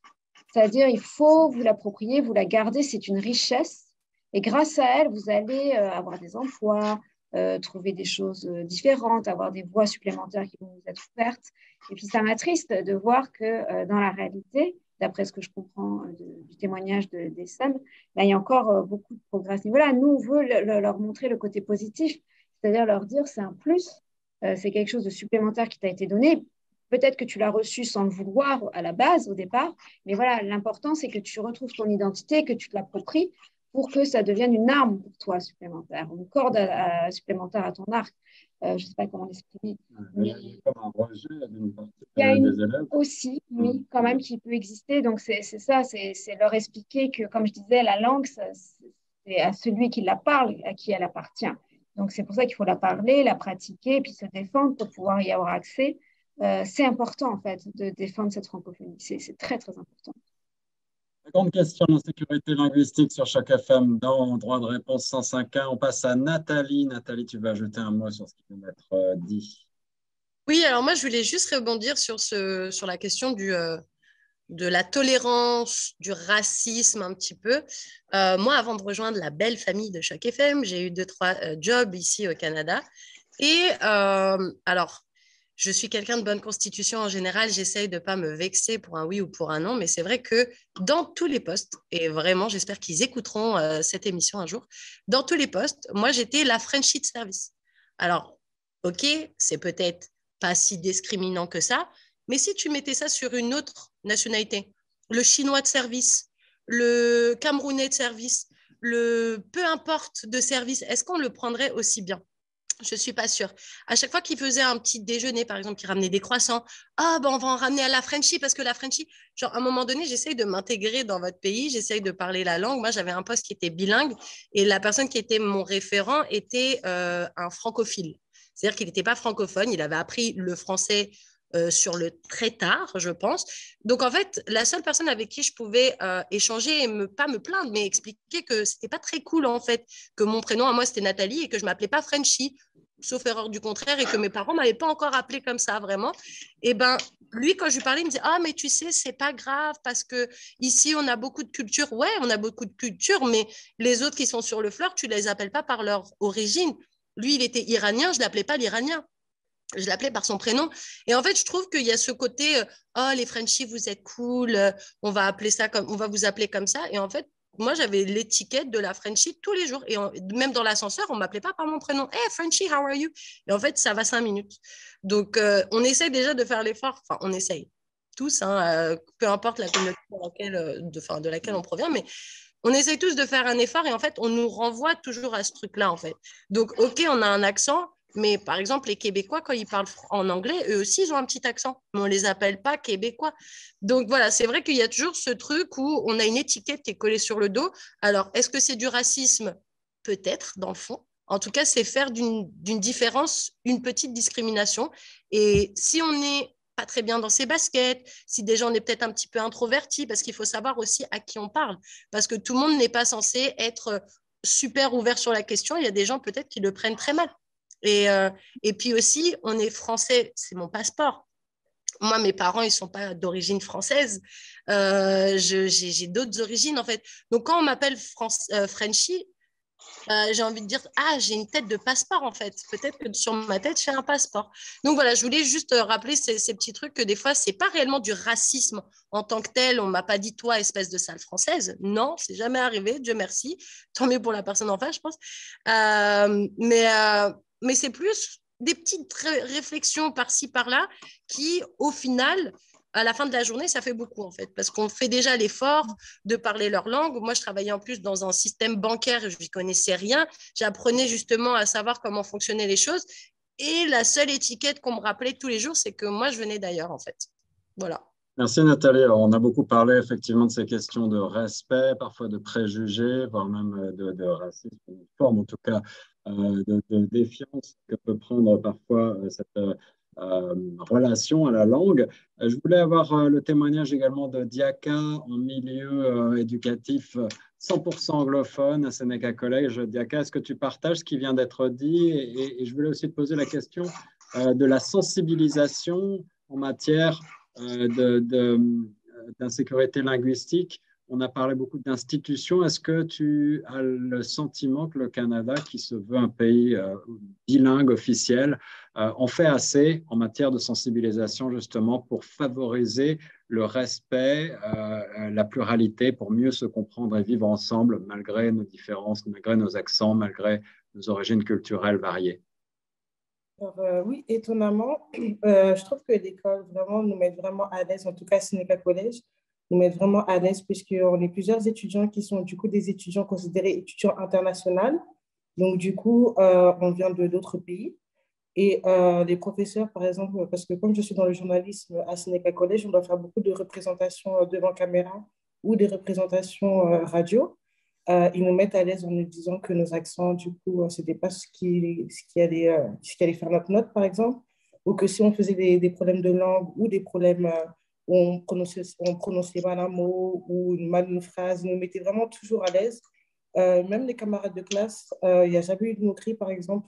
Speaker 3: C'est-à-dire, il faut vous l'approprier, vous la garder, c'est une richesse. Et grâce à elle, vous allez avoir des emplois, trouver des choses différentes, avoir des voies supplémentaires qui vont vous être ouvertes. Et puis, ça m'attriste de voir que dans la réalité, d'après ce que je comprends du témoignage d'Essam, il y a encore beaucoup de progrès à ce niveau-là. Nous, on veut leur montrer le côté positif, c'est-à-dire leur dire c'est un plus, c'est quelque chose de supplémentaire qui t'a été donné. Peut-être que tu l'as reçue sans le vouloir à la base, au départ, mais voilà, l'important, c'est que tu retrouves ton identité, que tu te l'appropries pour que ça devienne une arme pour toi supplémentaire, une corde supplémentaire à ton arc. Je ne sais pas comment l'exprimer.
Speaker 1: Il y a comme un rejet d'une partie
Speaker 3: Il y a
Speaker 1: des élèves.
Speaker 3: aussi, oui, quand même, qui peut exister. Donc, c'est ça, c'est leur expliquer que, comme je disais, la langue, c'est à celui qui la parle, à qui elle appartient. Donc, c'est pour ça qu'il faut la parler, la pratiquer, et puis se défendre pour pouvoir y avoir accès. C'est important, en fait, de défendre cette francophonie. C'est très, très important.
Speaker 1: La grande question d'insécurité linguistique sur Choc FM dans droit de réponse 105.1. On passe à Nathalie. Nathalie, tu vas ajouter un mot sur ce qui vient d'être dit.
Speaker 2: Oui, alors moi, je voulais juste rebondir sur la question de la tolérance, du racisme un petit peu. Moi, avant de rejoindre la belle famille de Choc FM, j'ai eu 2-3 jobs ici au Canada. Et alors, je suis quelqu'un de bonne constitution en général, j'essaye de ne pas me vexer pour un oui ou pour un non, mais c'est vrai que dans tous les postes, et vraiment, j'espère qu'ils écouteront cette émission un jour, dans tous les postes, moi, j'étais la Frenchie de service. Alors, ok, c'est peut-être pas si discriminant que ça, mais si tu mettais ça sur une autre nationalité, le chinois de service, le camerounais de service, le peu importe de service, est-ce qu'on le prendrait aussi bien? Je ne suis pas sûre. À chaque fois qu'il faisait un petit déjeuner, par exemple, qu'il ramenait des croissants, ah ben on va en ramener à la Frenchie parce que la Frenchie, genre à un moment donné, j'essaye de m'intégrer dans votre pays, j'essaye de parler la langue. Moi, j'avais un poste qui était bilingue et la personne qui était mon référent était un francophile. C'est-à-dire qu'il n'était pas francophone, il avait appris le français sur le très tard, je pense. Donc, en fait, la seule personne avec qui je pouvais échanger et pas me plaindre, mais expliquer que c'était pas très cool, en fait, que mon prénom à moi, c'était Nathalie et que je m'appelais pas Frenchie, sauf erreur du contraire, et que mes parents m'avaient pas encore appelé comme ça, vraiment. Et ben, lui, quand je lui parlais, il me disait, ah, mais tu sais, c'est pas grave parce que ici, on a beaucoup de culture. Ouais, on a beaucoup de culture, mais les autres qui sont sur le fleur, tu les appelles pas par leur origine. Lui, il était iranien, je l'appelais pas l'iranien. Je l'appelais par son prénom. Et en fait, je trouve qu'il y a ce côté, oh, les Frenchies, vous êtes cool, on va appeler ça comme, on va vous appeler comme ça. Et en fait, moi, j'avais l'étiquette de la Frenchie tous les jours. Et même dans l'ascenseur, on ne m'appelait pas par mon prénom. Hey, Frenchie, how are you? Et en fait, ça va 5 minutes. Donc, on essaye déjà de faire l'effort. Enfin, on essaye. Tous, hein, peu importe la communauté de laquelle on provient, mais on essaye tous de faire un effort et en fait, on nous renvoie toujours à ce truc-là, en fait. Donc, OK, on a un accent, mais par exemple, les Québécois, quand ils parlent en anglais, eux aussi, ils ont un petit accent, mais on ne les appelle pas Québécois. Donc voilà, c'est vrai qu'il y a toujours ce truc où on a une étiquette qui est collée sur le dos. Alors, est-ce que c'est du racisme? Peut-être, dans le fond. En tout cas, c'est faire d'une différence une petite discrimination. Et si on n'est pas très bien dans ses baskets, si déjà on est peut-être un petit peu introverti, parce qu'il faut savoir aussi à qui on parle, parce que tout le monde n'est pas censé être super ouvert sur la question. Il y a des gens peut-être qui le prennent très mal. Et puis aussi, on est français, c'est mon passeport. Moi, mes parents, ils ne sont pas d'origine française. J'ai d'autres origines, en fait. Donc, quand on m'appelle Frenchie, j'ai envie de dire, ah, j'ai une tête de passeport, en fait. Peut-être que sur ma tête, j'ai un passeport. Donc, voilà, je voulais juste rappeler ces petits trucs que des fois, ce n'est pas réellement du racisme en tant que tel. On ne m'a pas dit, toi, espèce de sale française. Non, c'est jamais arrivé, Dieu merci. Tant mieux pour la personne en face, je pense. Mais c'est plus des petites réflexions par-ci, par-là qui, au final, à la fin de la journée, ça fait beaucoup en fait, parce qu'on fait déjà l'effort de parler leur langue. Moi, je travaillais en plus dans un système bancaire et je n'y connaissais rien. J'apprenais justement à savoir comment fonctionnaient les choses. Et la seule étiquette qu'on me rappelait tous les jours, c'est que moi, je venais d'ailleurs en fait. Voilà.
Speaker 1: Merci Nathalie. Alors, on a beaucoup parlé effectivement de ces questions de respect, parfois de préjugés, voire même de racisme, une forme en tout cas de défiance que peut prendre parfois cette relation à la langue. Je voulais avoir le témoignage également de Diaka en milieu éducatif 100% anglophone à Sénéca College. Diaka, est-ce que tu partages ce qui vient d'être dit? Et je voulais aussi te poser la question de la sensibilisation en matière d'insécurité linguistique. On a parlé beaucoup d'institutions. Est-ce que tu as le sentiment que le Canada, qui se veut un pays bilingue officiel, en fait assez en matière de sensibilisation justement pour favoriser le respect, la pluralité, pour mieux se comprendre et vivre ensemble malgré nos différences, malgré nos accents, malgré nos origines culturelles variées?
Speaker 5: Alors, oui, étonnamment, je trouve que l'école vraiment nous met vraiment à l'aise, en tout cas Sénéca Collège, nous met vraiment à l'aise puisqu'on est plusieurs étudiants qui sont du coup des étudiants considérés étudiants internationaux. Donc, du coup, on vient de d'autres pays. Et les professeurs, par exemple, parce que comme je suis dans le journalisme à Sénéca Collège, on doit faire beaucoup de représentations devant caméra ou des représentations radio. Ils nous mettent à l'aise en nous disant que nos accents, du coup, ce n'était pas ce qui allait faire notre note, par exemple, ou que si on faisait des problèmes de langue ou des problèmes où on prononçait mal un mot ou mal une phrase, ils nous mettaient vraiment toujours à l'aise. Même les camarades de classe, il n'y a jamais eu de moquerie, par exemple,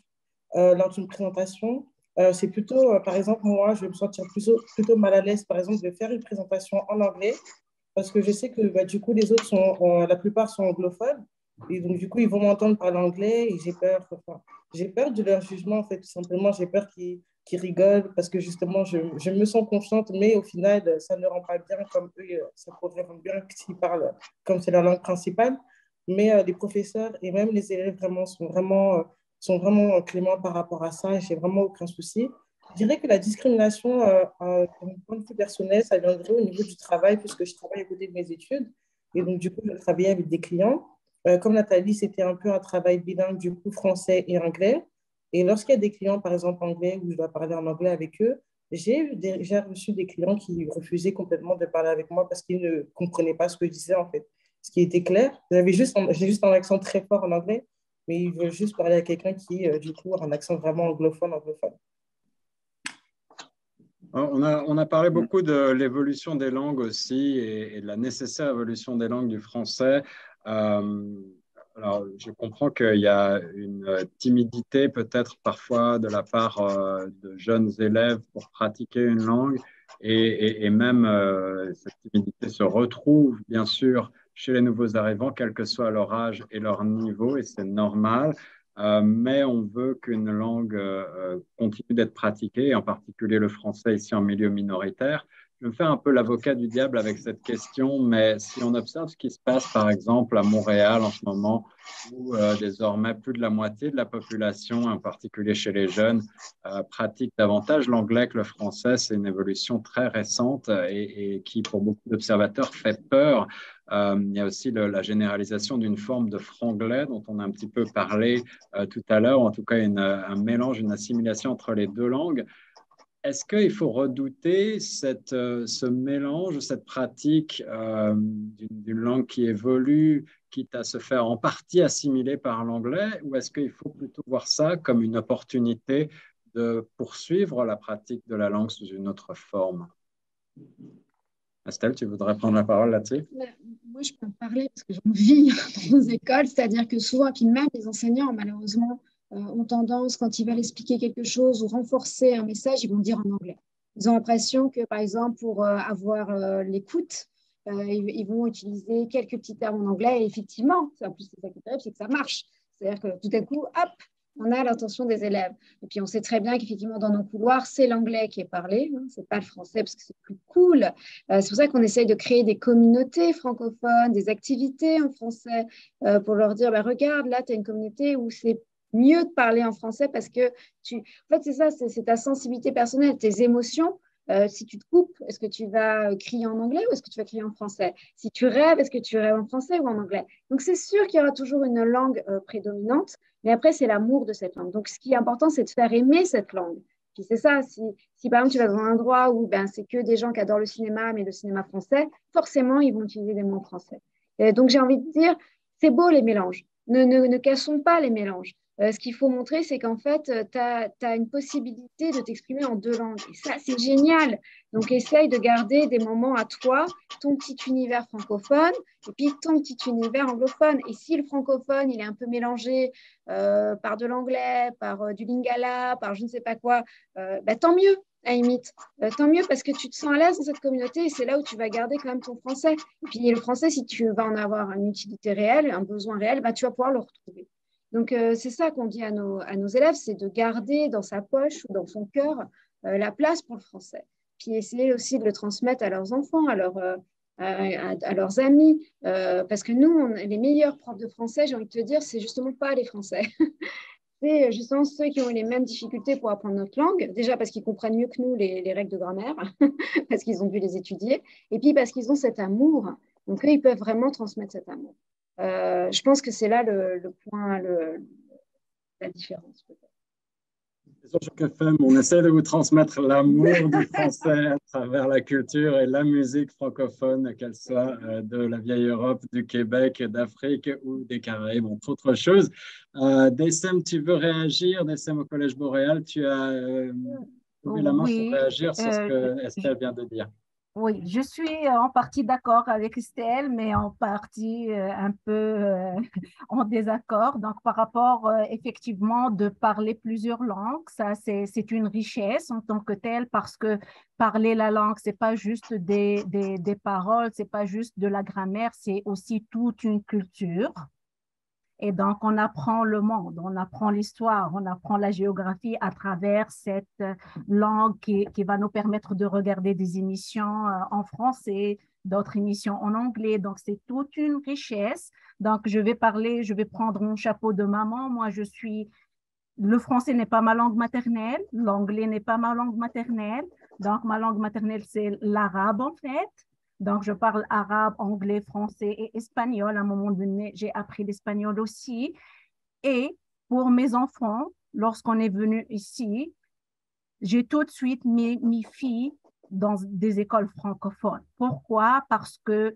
Speaker 5: lors d'une présentation. C'est plutôt, par exemple, moi, je vais me sentir plutôt mal à l'aise, par exemple, de faire une présentation en anglais parce que je sais que bah, du coup, les autres la plupart sont anglophones. Et donc, du coup, ils vont m'entendre parler anglais et j'ai peur de leur jugement, en fait, tout simplement. J'ai peur qu'ils rigolent parce que justement, je me sens confiante, mais au final, ça ne rend pas bien comme eux, ça pourrait rendre bien s'ils parlent comme c'est la langue principale. Mais les professeurs et même les élèves vraiment sont vraiment cléments par rapport à ça et j'ai vraiment aucun souci. Je dirais que la discrimination, d'un point de vue personnel, ça viendrait au niveau du travail, puisque je travaille à côté de mes études. Et donc, du coup, je travaillais avec des clients. Comme Nathalie, c'était un peu un travail bilingue, du coup, français et anglais. Et lorsqu'il y a des clients, par exemple, anglais, où je dois parler en anglais avec eux, j'ai reçu des clients qui refusaient complètement de parler avec moi parce qu'ils ne comprenaient pas ce que je disais, en fait. Ce qui était clair, j'ai juste un accent très fort en anglais, mais ils veulent juste parler à quelqu'un qui, du coup, a un accent vraiment anglophone.
Speaker 1: On a parlé beaucoup de l'évolution des langues aussi et de la nécessaire évolution des langues du français. Alors, je comprends qu'il y a une timidité peut-être parfois de la part de jeunes élèves pour pratiquer une langue et même cette timidité se retrouve bien sûr chez les nouveaux arrivants, quel que soit leur âge et leur niveau, et c'est normal. Mais on veut qu'une langue continue d'être pratiquée, en particulier le français ici en milieu minoritaire. Je vais me faire un peu l'avocat du diable avec cette question, mais si on observe ce qui se passe par exemple à Montréal en ce moment, où désormais plus de la moitié de la population, en particulier chez les jeunes, pratique davantage l'anglais que le français, c'est une évolution très récente et qui pour beaucoup d'observateurs fait peur. Il y a aussi la généralisation d'une forme de franglais dont on a un petit peu parlé tout à l'heure, ou en tout cas un mélange, une assimilation entre les deux langues. Est-ce qu'il faut redouter ce mélange, cette pratique d'une langue qui évolue, quitte à se faire en partie assimiler par l'anglais, ou est-ce qu'il faut plutôt voir ça comme une opportunité de poursuivre la pratique de la langue sous une autre forme? Estelle, tu voudrais prendre la parole là-dessus?
Speaker 3: Moi, je peux en parler parce que j'en vis dans nos écoles, c'est-à-dire que souvent, puis même les enseignants, malheureusement, ont tendance, quand ils veulent expliquer quelque chose ou renforcer un message, ils vont dire en anglais. Ils ont l'impression que, par exemple, pour avoir l'écoute, ils vont utiliser quelques petits termes en anglais. Et effectivement, en plus, c'est ça qui est terrible, c'est que ça marche. C'est-à-dire que tout à coup, hop, on a l'attention des élèves. Et puis, on sait très bien qu'effectivement, dans nos couloirs, c'est l'anglais qui est parlé, hein, c'est pas le français parce que c'est plus cool. C'est pour ça qu'on essaye de créer des communautés francophones, des activités en français pour leur dire, bah, regarde, là, tu as une communauté où c'est mieux de parler en français parce que en fait, c'est ça, c'est ta sensibilité personnelle, tes émotions. Si tu te coupes, est-ce que tu vas crier en anglais ou est-ce que tu vas crier en français? Si tu rêves, est-ce que tu rêves en français ou en anglais? Donc, c'est sûr qu'il y aura toujours une langue prédominante, mais après, c'est l'amour de cette langue. Donc, ce qui est important, c'est de faire aimer cette langue. Puis c'est ça, si par exemple tu vas dans un endroit où ben, c'est que des gens qui adorent le cinéma, mais le cinéma français, forcément, ils vont utiliser des mots français. Et donc, j'ai envie de dire, c'est beau les mélanges. Ne cassons pas les mélanges. Ce qu'il faut montrer, c'est qu'en fait, tu as une possibilité de t'exprimer en deux langues. Et ça, c'est génial. Donc, essaye de garder des moments à toi, ton petit univers francophone, et puis ton petit univers anglophone. Et si le francophone, il est un peu mélangé par de l'anglais, par du lingala, par je ne sais pas quoi, bah, tant mieux, à la limite. Tant mieux parce que tu te sens à l'aise dans cette communauté et c'est là où tu vas garder quand même ton français. Et puis, le français, si tu vas en avoir une utilité réelle, un besoin réel, bah, tu vas pouvoir le retrouver. Donc, c'est ça qu'on dit à nos élèves, c'est de garder dans sa poche ou dans son cœur la place pour le français. Puis essayer aussi de le transmettre à leurs enfants, à leurs amis. Parce que nous, les meilleurs profs de français, j'ai envie de te dire, c'est justement pas les Français. c'est justement ceux qui ont eu les mêmes difficultés pour apprendre notre langue. Déjà parce qu'ils comprennent mieux que nous les règles de grammaire, parce qu'ils ont dû les étudier, et puis parce qu'ils ont cet amour. Donc, eux, ils peuvent vraiment transmettre cet amour. Je pense que c'est là le point, la différence, peut-être.
Speaker 1: Sur Choc FM, on essaie de vous transmettre l'amour du français à travers la culture et la musique francophone, qu'elle soit de la vieille Europe, du Québec, d'Afrique ou des Caraïbes, entre autres choses. Daysem, tu veux réagir? Daysem au Collège Boréal, tu as levé la main pour
Speaker 4: Oui,
Speaker 1: réagir sur ce que Estelle vient de dire.
Speaker 4: oui, je suis en partie d'accord avec Estelle, mais en partie un peu en désaccord. Donc, par rapport effectivement de parler plusieurs langues, ça c'est une richesse en tant que telle parce que parler la langue, c'est pas juste des paroles, c'est pas juste de la grammaire, c'est aussi toute une culture. Et donc, on apprend le monde, on apprend l'histoire, on apprend la géographie à travers cette langue qui va nous permettre de regarder des émissions en français, d'autres émissions en anglais. Donc, c'est toute une richesse. Donc, je vais prendre mon chapeau de maman. Moi, le français n'est pas ma langue maternelle, l'anglais n'est pas ma langue maternelle. Donc, ma langue maternelle, c'est l'arabe en fait. Donc, je parle arabe, anglais, français et espagnol. À un moment donné, j'ai appris l'espagnol aussi. Et pour mes enfants, lorsqu'on est venu ici, j'ai tout de suite mis mes filles dans des écoles francophones. Pourquoi? Parce que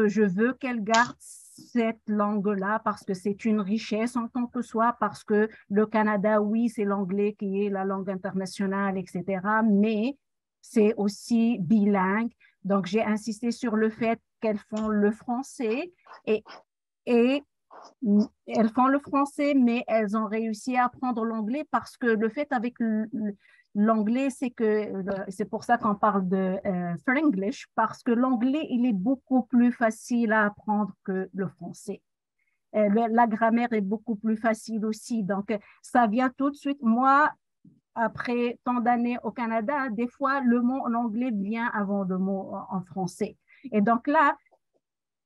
Speaker 4: je veux qu'elles gardent cette langue-là, parce que c'est une richesse en tant que soi, parce que le Canada, oui, c'est l'anglais qui est la langue internationale, etc., mais c'est aussi bilingue. Donc, j'ai insisté sur le fait qu'elles font le français et elles font le français, mais elles ont réussi à apprendre l'anglais parce que le fait avec l'anglais, c'est pour ça qu'on parle de Franglish, parce que l'anglais, il est beaucoup plus facile à apprendre que le français. La grammaire est beaucoup plus facile aussi. Donc, ça vient tout de suite. Moi, après tant d'années au Canada, des fois, le mot en anglais vient avant le mot en français. Et donc là,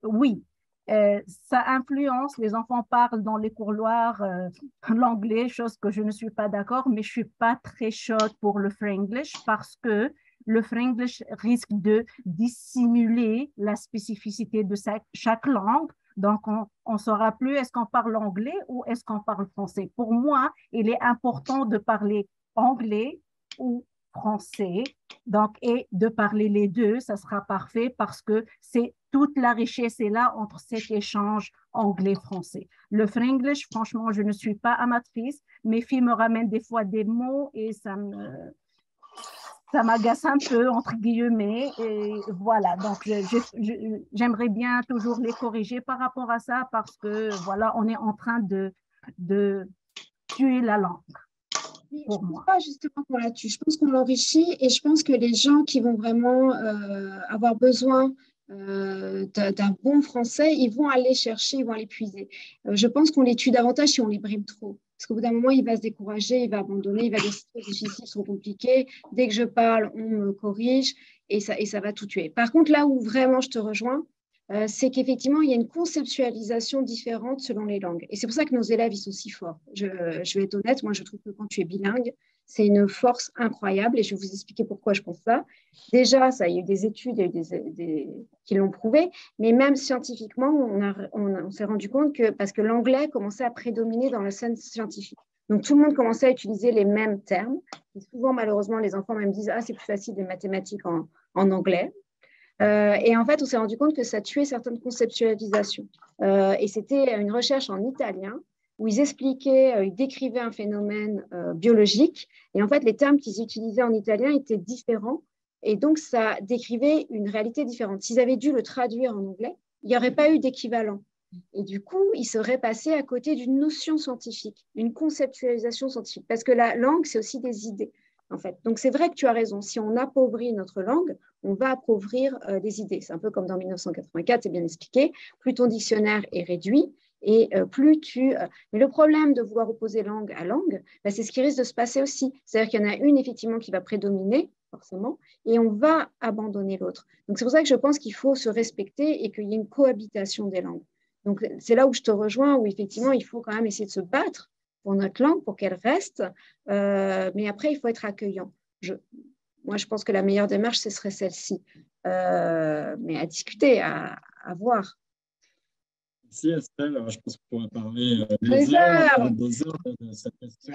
Speaker 4: oui, ça influence. Les enfants parlent dans les couloirs l'anglais, chose que je ne suis pas d'accord, mais je ne suis pas très chaude pour le Franglish parce que le Franglish risque de dissimuler la spécificité de chaque langue. Donc, on ne saura plus est-ce qu'on parle anglais ou est-ce qu'on parle français. Pour moi, il est important de parler anglais ou français. Donc, et de parler les deux, ça sera parfait parce que c'est toute la richesse est là entre cet échange anglais-français. Le Franglish, franchement, je ne suis pas amatrice. Mes filles me ramènent des fois des mots et ça m'agace un peu, entre guillemets. Et voilà, donc j'aimerais bien toujours les corriger par rapport à ça parce que, voilà, on est en train de tuer la langue.
Speaker 3: Je ne pense pas justement qu'on la tue. Je pense qu'on l'enrichit et je pense que les gens qui vont vraiment avoir besoin d'un bon français, ils vont aller chercher, ils vont aller puiser. Je pense qu'on les tue davantage si on les brime trop. Parce qu'au bout d'un moment, il va se décourager, il va abandonner, il va dire c'est trop difficile, trop compliqué. Dès que je parle, on me corrige et ça va tout tuer. Par contre, là où vraiment je te rejoins, c'est qu'effectivement, il y a une conceptualisation différente selon les langues. Et c'est pour ça que nos élèves, ils sont si forts. Je vais être honnête, moi, je trouve que quand tu es bilingue, c'est une force incroyable et je vais vous expliquer pourquoi je pense ça. Déjà, il y a eu des études qui l'ont prouvé, mais même scientifiquement, on s'est rendu compte que, parce que l'anglais commençait à prédominer dans la scène scientifique. Donc, tout le monde commençait à utiliser les mêmes termes. Et souvent, malheureusement, les enfants même disent « Ah, c'est plus facile des mathématiques en anglais ». Et en fait, on s'est rendu compte que ça tuait certaines conceptualisations. Et c'était une recherche en italien où ils décrivaient un phénomène biologique. Et en fait, les termes qu'ils utilisaient en italien étaient différents. Et donc, ça décrivait une réalité différente. S'ils avaient dû le traduire en anglais, il n'y aurait pas eu d'équivalent. Et du coup, ils seraient passés à côté d'une notion scientifique, une conceptualisation scientifique. Parce que la langue, c'est aussi des idées. En fait. Donc, c'est vrai que tu as raison. Si on appauvrit notre langue, on va appauvrir les idées. C'est un peu comme dans 1984, c'est bien expliqué. Plus ton dictionnaire est réduit et plus tu... Mais le problème de vouloir opposer langue à langue, c'est ce qui risque de se passer aussi. C'est-à-dire qu'il y en a une, effectivement, qui va prédominer, forcément, et on va abandonner l'autre. Donc, c'est pour ça que je pense qu'il faut se respecter et qu'il y ait une cohabitation des langues. Donc, c'est là où je te rejoins, où effectivement, il faut quand même essayer de se battre pour notre langue, pour qu'elle reste. Mais après, il faut être accueillant. Moi, je pense que la meilleure démarche, ce serait celle-ci. Mais à discuter, à voir.
Speaker 1: Merci Estelle. Je pense qu'on pourrait parler des heures de cette question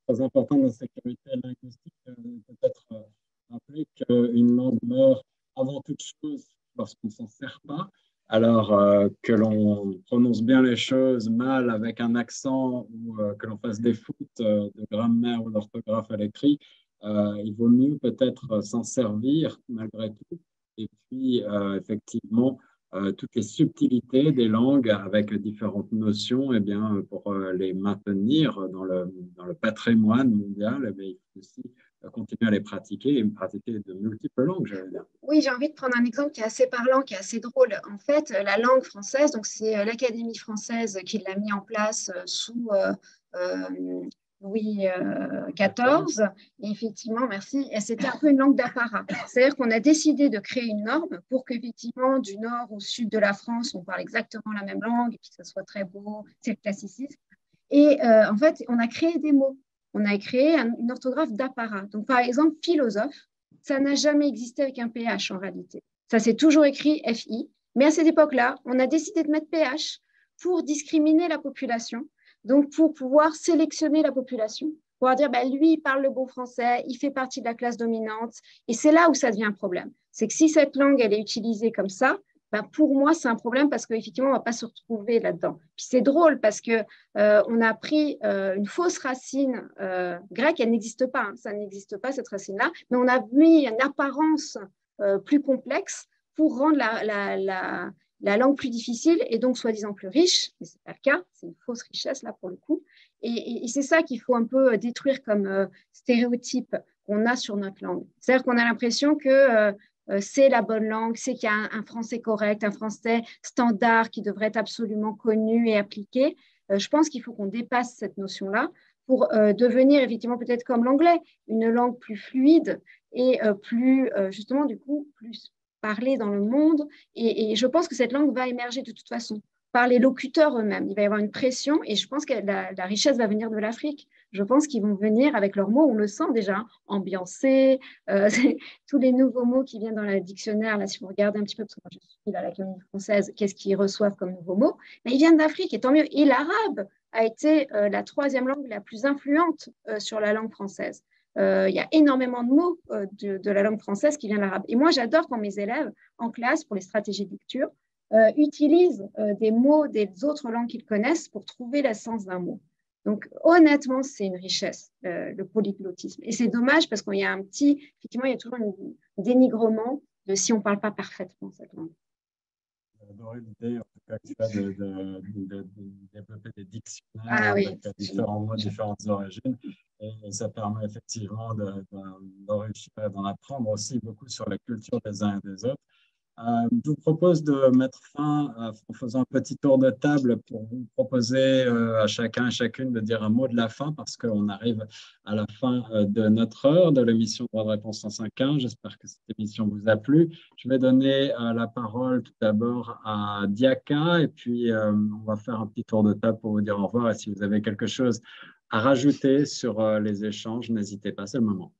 Speaker 1: très importante de sécurité linguistique. Peut-être rappeler qu'une langue meurt avant toute chose lorsqu'on ne s'en sert pas. Alors que l'on prononce bien les choses mal avec un accent ou que l'on fasse des fautes de grammaire ou d'orthographe à l'écrit, il vaut mieux peut-être s'en servir malgré tout. Et puis, effectivement, toutes les subtilités des langues avec différentes notions, eh bien, pour les maintenir dans le patrimoine mondial, eh bien, il faut aussi continuer à les pratiquer et pratiquer de multiples langues, j'allais dire.
Speaker 3: Oui, j'ai envie de prendre un exemple qui est assez parlant, qui est assez drôle. En fait, la langue française, donc c'est l'Académie française qui l'a mis en place sous Louis XIV. Et effectivement, merci. Et c'était un peu une langue d'apparat. C'est-à-dire qu'on a décidé de créer une norme pour qu'effectivement, du nord au sud de la France, on parle exactement la même langue et puis que ce soit très beau, c'est le classicisme. Et en fait, on a créé des mots. On a créé une orthographe d'apparat. Donc, par exemple, philosophe, ça n'a jamais existé avec un PH en réalité. Ça s'est toujours écrit FI. Mais à cette époque-là, on a décidé de mettre PH pour discriminer la population, donc pour pouvoir sélectionner la population, pour dire, ben, lui, il parle le bon français, il fait partie de la classe dominante. Et c'est là où ça devient un problème. C'est que si cette langue, elle est utilisée comme ça, ben pour moi, c'est un problème parce qu'effectivement, on ne va pas se retrouver là-dedans. Puis c'est drôle parce qu'on a pris une fausse racine grecque, elle n'existe pas, hein, ça n'existe pas cette racine-là, mais on a mis une apparence plus complexe pour rendre la langue plus difficile et donc soi-disant plus riche, mais ce n'est pas le cas, c'est une fausse richesse là pour le coup. Et c'est ça qu'il faut un peu détruire comme stéréotype qu'on a sur notre langue. C'est-à-dire qu'on a l'impression que c'est la bonne langue, c'est qu'il y a un français correct, un français standard qui devrait être absolument connu et appliqué. Je pense qu'il faut qu'on dépasse cette notion-là pour devenir effectivement peut-être comme l'anglais, une langue plus fluide et plus, justement, du coup, plus parlée dans le monde. Et je pense que cette langue va émerger de toute façon par les locuteurs eux-mêmes. Il va y avoir une pression et je pense que la richesse va venir de l'Afrique. Je pense qu'ils vont venir avec leurs mots, on le sent déjà, ambiancé, tous les nouveaux mots qui viennent dans le dictionnaire, là, si vous regardez un petit peu, parce que moi je suis à l'Académie française, qu'est-ce qu'ils reçoivent comme nouveaux mots, mais ils viennent d'Afrique et tant mieux. Et l'arabe a été la troisième langue la plus influente sur la langue française. Il y a énormément de mots de la langue française qui viennent de l'arabe. Et moi, j'adore quand mes élèves, en classe, pour les stratégies de lecture, utilisent des mots des autres langues qu'ils connaissent pour trouver l'essence d'un mot. Donc, honnêtement, c'est une richesse, le polyglottisme. Et c'est dommage parce qu'il y a effectivement, il y a toujours un dénigrement de si on ne parle pas parfaitement cette langue.
Speaker 1: J'ai adoré l'idée, en tout cas, que tu as de développer des dictionnaires avec différents mots, différentes origines. Et ça permet effectivement d'enrichir, d'en apprendre aussi beaucoup sur la culture des uns et des autres. Je vous propose de mettre fin en faisant un petit tour de table pour vous proposer à chacun et chacune de dire un mot de la fin parce qu'on arrive à la fin de notre heure de l'émission Droit de réponse 105.1. J'espère que cette émission vous a plu. Je vais donner la parole tout d'abord à Diaka et puis on va faire un petit tour de table pour vous dire au revoir. Et si vous avez quelque chose à rajouter sur les échanges, n'hésitez pas, c'est le moment.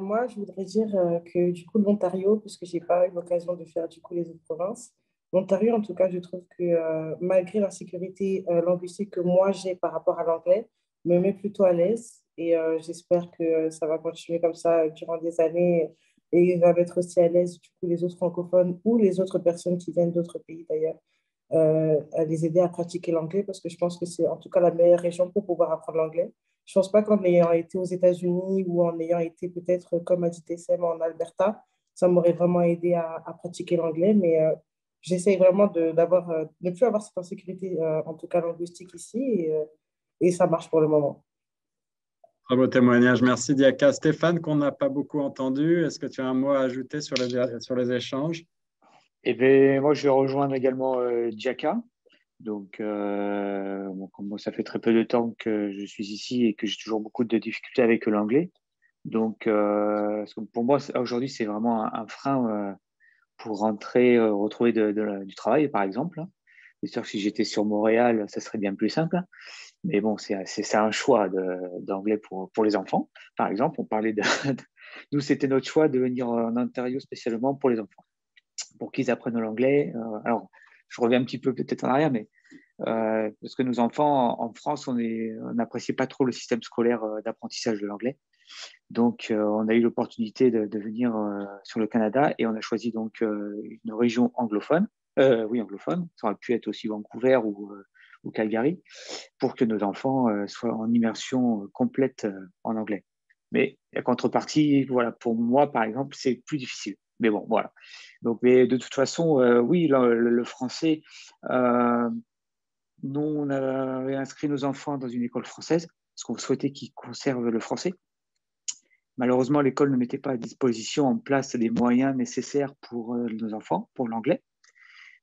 Speaker 5: Moi, je voudrais dire que du coup, l'Ontario, puisque je n'ai pas eu l'occasion de faire du coup les autres provinces, l'Ontario, en tout cas, je trouve que malgré l'insécurité linguistique que moi j'ai par rapport à l'anglais, me met plutôt à l'aise et j'espère que ça va continuer comme ça durant des années et va mettre aussi à l'aise du coup les autres francophones ou les autres personnes qui viennent d'autres pays d'ailleurs à les aider à pratiquer l'anglais parce que je pense que c'est en tout cas la meilleure région pour pouvoir apprendre l'anglais. Je ne pense pas qu'en ayant été aux États-Unis ou en ayant été peut-être, comme a dit Tessem, en Alberta, ça m'aurait vraiment aidé à pratiquer l'anglais, mais j'essaye vraiment de ne plus avoir cette insécurité, en tout cas linguistique ici, et ça marche pour le moment.
Speaker 1: Très beau témoignage. Merci Diaka. Stéphane, qu'on n'a pas beaucoup entendu, est-ce que tu as un mot à ajouter sur les échanges?
Speaker 6: Eh bien, moi, je vais rejoindre également Diaka. Donc, comme moi, ça fait très peu de temps que je suis ici et que j'ai toujours beaucoup de difficultés avec l'anglais. Donc, pour moi, aujourd'hui, c'est vraiment un frein pour rentrer, retrouver du travail, par exemple. C'est sûr que si j'étais sur Montréal, ça serait bien plus simple. Mais bon, c'est un choix d'anglais pour les enfants. Par exemple, on parlait nous, c'était notre choix de venir en Ontario spécialement pour les enfants, pour qu'ils apprennent l'anglais. Alors, je reviens un petit peu peut-être en arrière, mais parce que nos enfants en France, on n'appréciait pas trop le système scolaire d'apprentissage de l'anglais. Donc, on a eu l'opportunité de venir sur le Canada et on a choisi donc une région anglophone. Oui, anglophone. Ça aurait pu être aussi Vancouver ou Calgary pour que nos enfants soient en immersion complète en anglais. Mais la contrepartie, voilà, pour moi, par exemple, c'est plus difficile. Mais bon, voilà. Donc, mais de toute façon, oui, le français, nous, on avait inscrit nos enfants dans une école française parce qu'on souhaitait qu'ils conservent le français. Malheureusement, l'école ne mettait pas à disposition en place les moyens nécessaires pour nos enfants, pour l'anglais.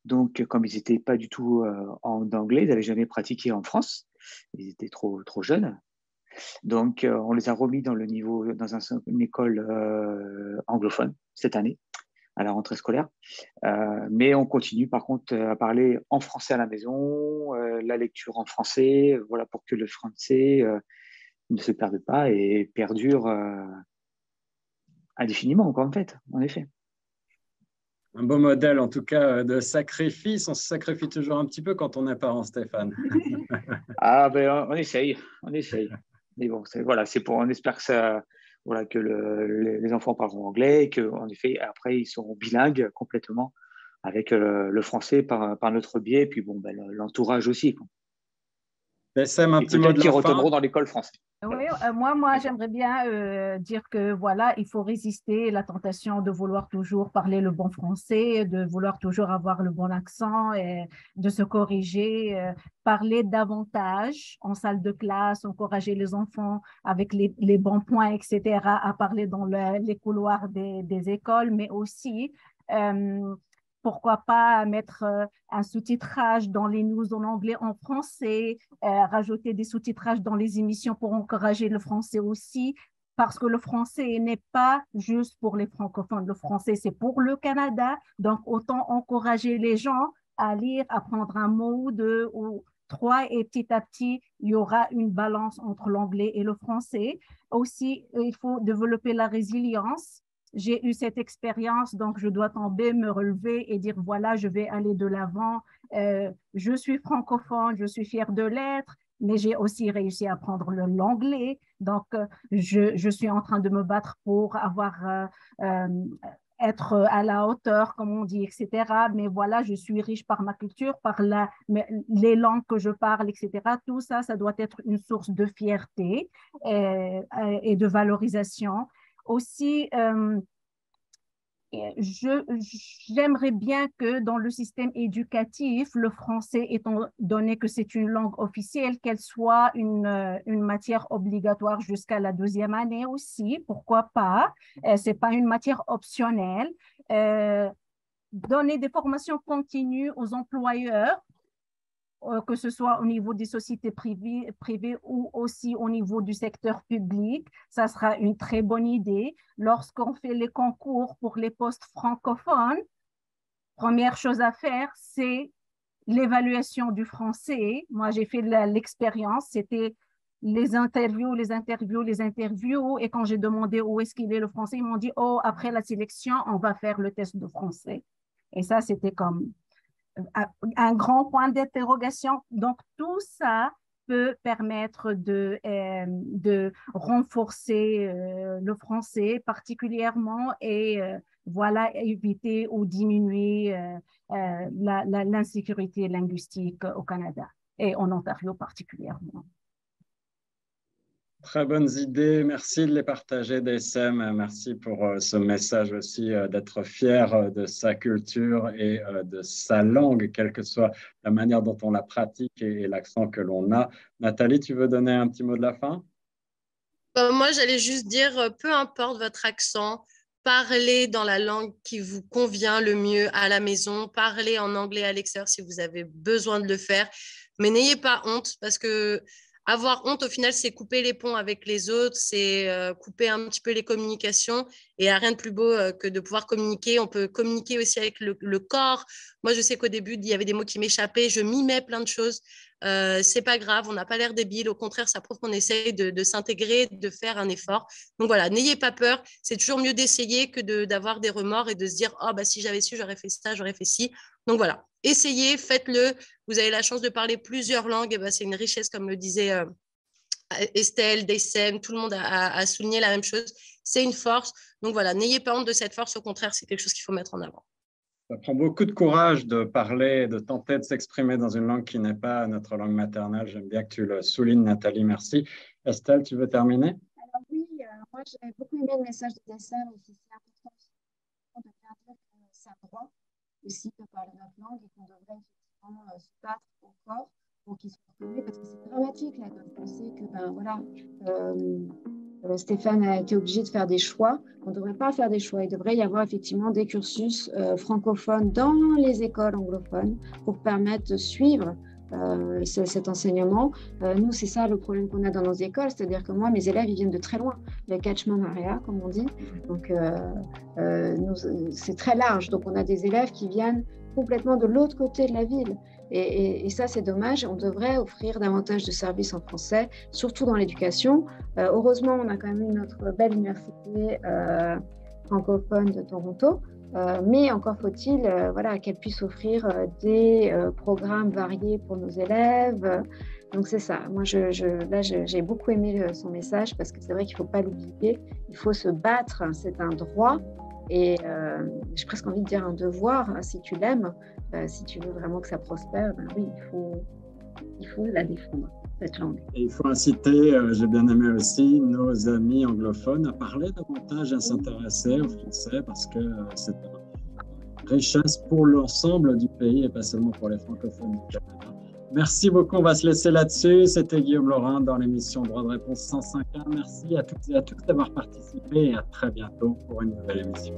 Speaker 6: Donc, comme ils n'étaient pas du tout en anglais, ils n'avaient jamais pratiqué en France, ils étaient trop jeunes. Donc, on les a remis dans une école anglophone cette année, à la rentrée scolaire. Mais on continue, par contre, à parler en français à la maison, la lecture en français, voilà, pour que le français ne se perde pas et perdure indéfiniment, quoi, en effet.
Speaker 1: Un beau modèle, en tout cas, de sacrifice. On se sacrifie toujours un petit peu quand on est parent, Stéphane.
Speaker 6: Ah, ben, on essaye. Mais bon, on espère que les enfants parleront anglais et qu'en effet, après, ils seront bilingues complètement avec le français par notre biais, et puis bon, ben, l'entourage aussi, quoi.
Speaker 1: Sam, un
Speaker 6: et
Speaker 1: petit mot de
Speaker 6: peut-être qu'ils
Speaker 1: la fin.
Speaker 6: retourneront dans l'école française.
Speaker 4: Oui, moi j'aimerais bien dire que voilà, il faut résister à la tentation de vouloir toujours parler le bon français, de vouloir toujours avoir le bon accent et de se corriger, parler davantage en salle de classe, encourager les enfants avec les bons points, etc., à parler dans les couloirs des écoles, mais aussi pourquoi pas mettre un sous-titrage dans les news en anglais, en français, rajouter des sous-titrages dans les émissions pour encourager le français aussi, parce que le français n'est pas juste pour les francophones. Le français, c'est pour le Canada. Donc, autant encourager les gens à lire, à prendre un mot ou deux ou trois, et petit à petit, il y aura une balance entre l'anglais et le français. Aussi, il faut développer la résilience. J'ai eu cette expérience, donc je dois tomber, me relever et dire, voilà, je vais aller de l'avant. Je suis francophone, je suis fière de l'être, mais j'ai aussi réussi à apprendre l'anglais. Donc, je suis en train de me battre pour être à la hauteur, comme on dit, etc. Mais voilà, je suis riche par ma culture, par les langues que je parle, etc. Tout ça, ça doit être une source de fierté et de valorisation. Aussi, j'aimerais bien que dans le système éducatif, le français, étant donné que c'est une langue officielle, qu'elle soit une matière obligatoire jusqu'à la 2e année aussi, pourquoi pas, c'est pas une matière optionnelle. Donner des formations continues aux employeurs, que ce soit au niveau des sociétés privées ou aussi au niveau du secteur public. Ça sera une très bonne idée. Lorsqu'on fait les concours pour les postes francophones, première chose à faire, c'est l'évaluation du français. Moi, j'ai fait l'expérience, c'était les interviews, et quand j'ai demandé où est-ce qu'il est le français, ils m'ont dit, oh, après la sélection, on va faire le test de français. Et ça, c'était comme un grand point d'interrogation. Donc, tout ça peut permettre de renforcer le français particulièrement et voilà, éviter ou diminuer l'insécurité linguistique au Canada et en Ontario particulièrement.
Speaker 1: Très bonnes idées. Merci de les partager, DSM. Merci pour ce message aussi d'être fier de sa culture et de sa langue, quelle que soit la manière dont on la pratique et l'accent que l'on a. Nathalie, tu veux donner un petit mot de la fin?
Speaker 2: Moi, j'allais juste dire, peu importe votre accent, parlez dans la langue qui vous convient le mieux à la maison, parlez en anglais à l'extérieur si vous avez besoin de le faire, mais n'ayez pas honte parce que avoir honte, au final, c'est couper les ponts avec les autres, c'est couper un petit peu les communications. Et il n'y a rien de plus beau que de pouvoir communiquer. On peut communiquer aussi avec le corps. Moi, je sais qu'au début, il y avait des mots qui m'échappaient. Je mimais plein de choses. C'est pas grave, on n'a pas l'air débile. Au contraire, ça prouve qu'on essaye de s'intégrer, de faire un effort. Donc voilà, n'ayez pas peur. C'est toujours mieux d'essayer que d'avoir des remords et de se dire « Oh, bah, si j'avais su, j'aurais fait ça, j'aurais fait ci. » Donc voilà, essayez, faites-le. Vous avez la chance de parler plusieurs langues. Et ben, c'est une richesse, comme le disait Estelle, Daysem, tout le monde a souligné la même chose. C'est une force. Donc voilà, n'ayez pas honte de cette force. Au contraire, c'est quelque chose qu'il faut mettre en avant.
Speaker 1: Ça prend beaucoup de courage de parler, de tenter de s'exprimer dans une langue qui n'est pas notre langue maternelle. J'aime bien que tu le soulignes, Nathalie. Merci. Estelle, tu veux terminer?
Speaker 3: Alors oui, moi j'ai beaucoup aimé le message de Daysem et puis c'est important de bien dire que c'est un droit aussi de parler notre langue et qu'on devrait effectivement se battre encore pour qu'ils soient reconnus parce que c'est dramatique là de penser que ben voilà Stéphane a été obligé de faire des choix. On ne devrait pas faire des choix. Il devrait y avoir effectivement des cursus francophones dans les écoles anglophones pour permettre de suivre cet enseignement. Nous, c'est ça le problème qu'on a dans nos écoles, c'est-à-dire que moi, mes élèves, ils viennent de très loin, le catchment area, comme on dit. Donc, c'est très large. Donc, on a des élèves qui viennent complètement de l'autre côté de la ville. Et ça, c'est dommage. On devrait offrir davantage de services en français, surtout dans l'éducation. Heureusement, on a quand même eu notre belle université francophone de Toronto. Mais encore faut-il voilà, qu'elle puisse offrir des programmes variés pour nos élèves. Donc, c'est ça. Moi, là, j'ai beaucoup aimé son message parce que c'est vrai qu'il ne faut pas l'oublier. Il faut se battre. C'est un droit. Et j'ai presque envie de dire un devoir, hein, si tu l'aimes, si tu veux vraiment que ça prospère, ben oui, il faut la défendre, cette langue.
Speaker 1: Et il faut inciter, j'ai bien aimé aussi, nos amis anglophones à parler davantage, à s'intéresser au français parce que c'est une richesse pour l'ensemble du pays et pas seulement pour les francophones du Canada. Merci beaucoup, on va se laisser là-dessus. C'était Guillaume Laurin dans l'émission Droit de réponse 105.1. Merci à toutes et à tous d'avoir participé et à très bientôt pour une nouvelle émission.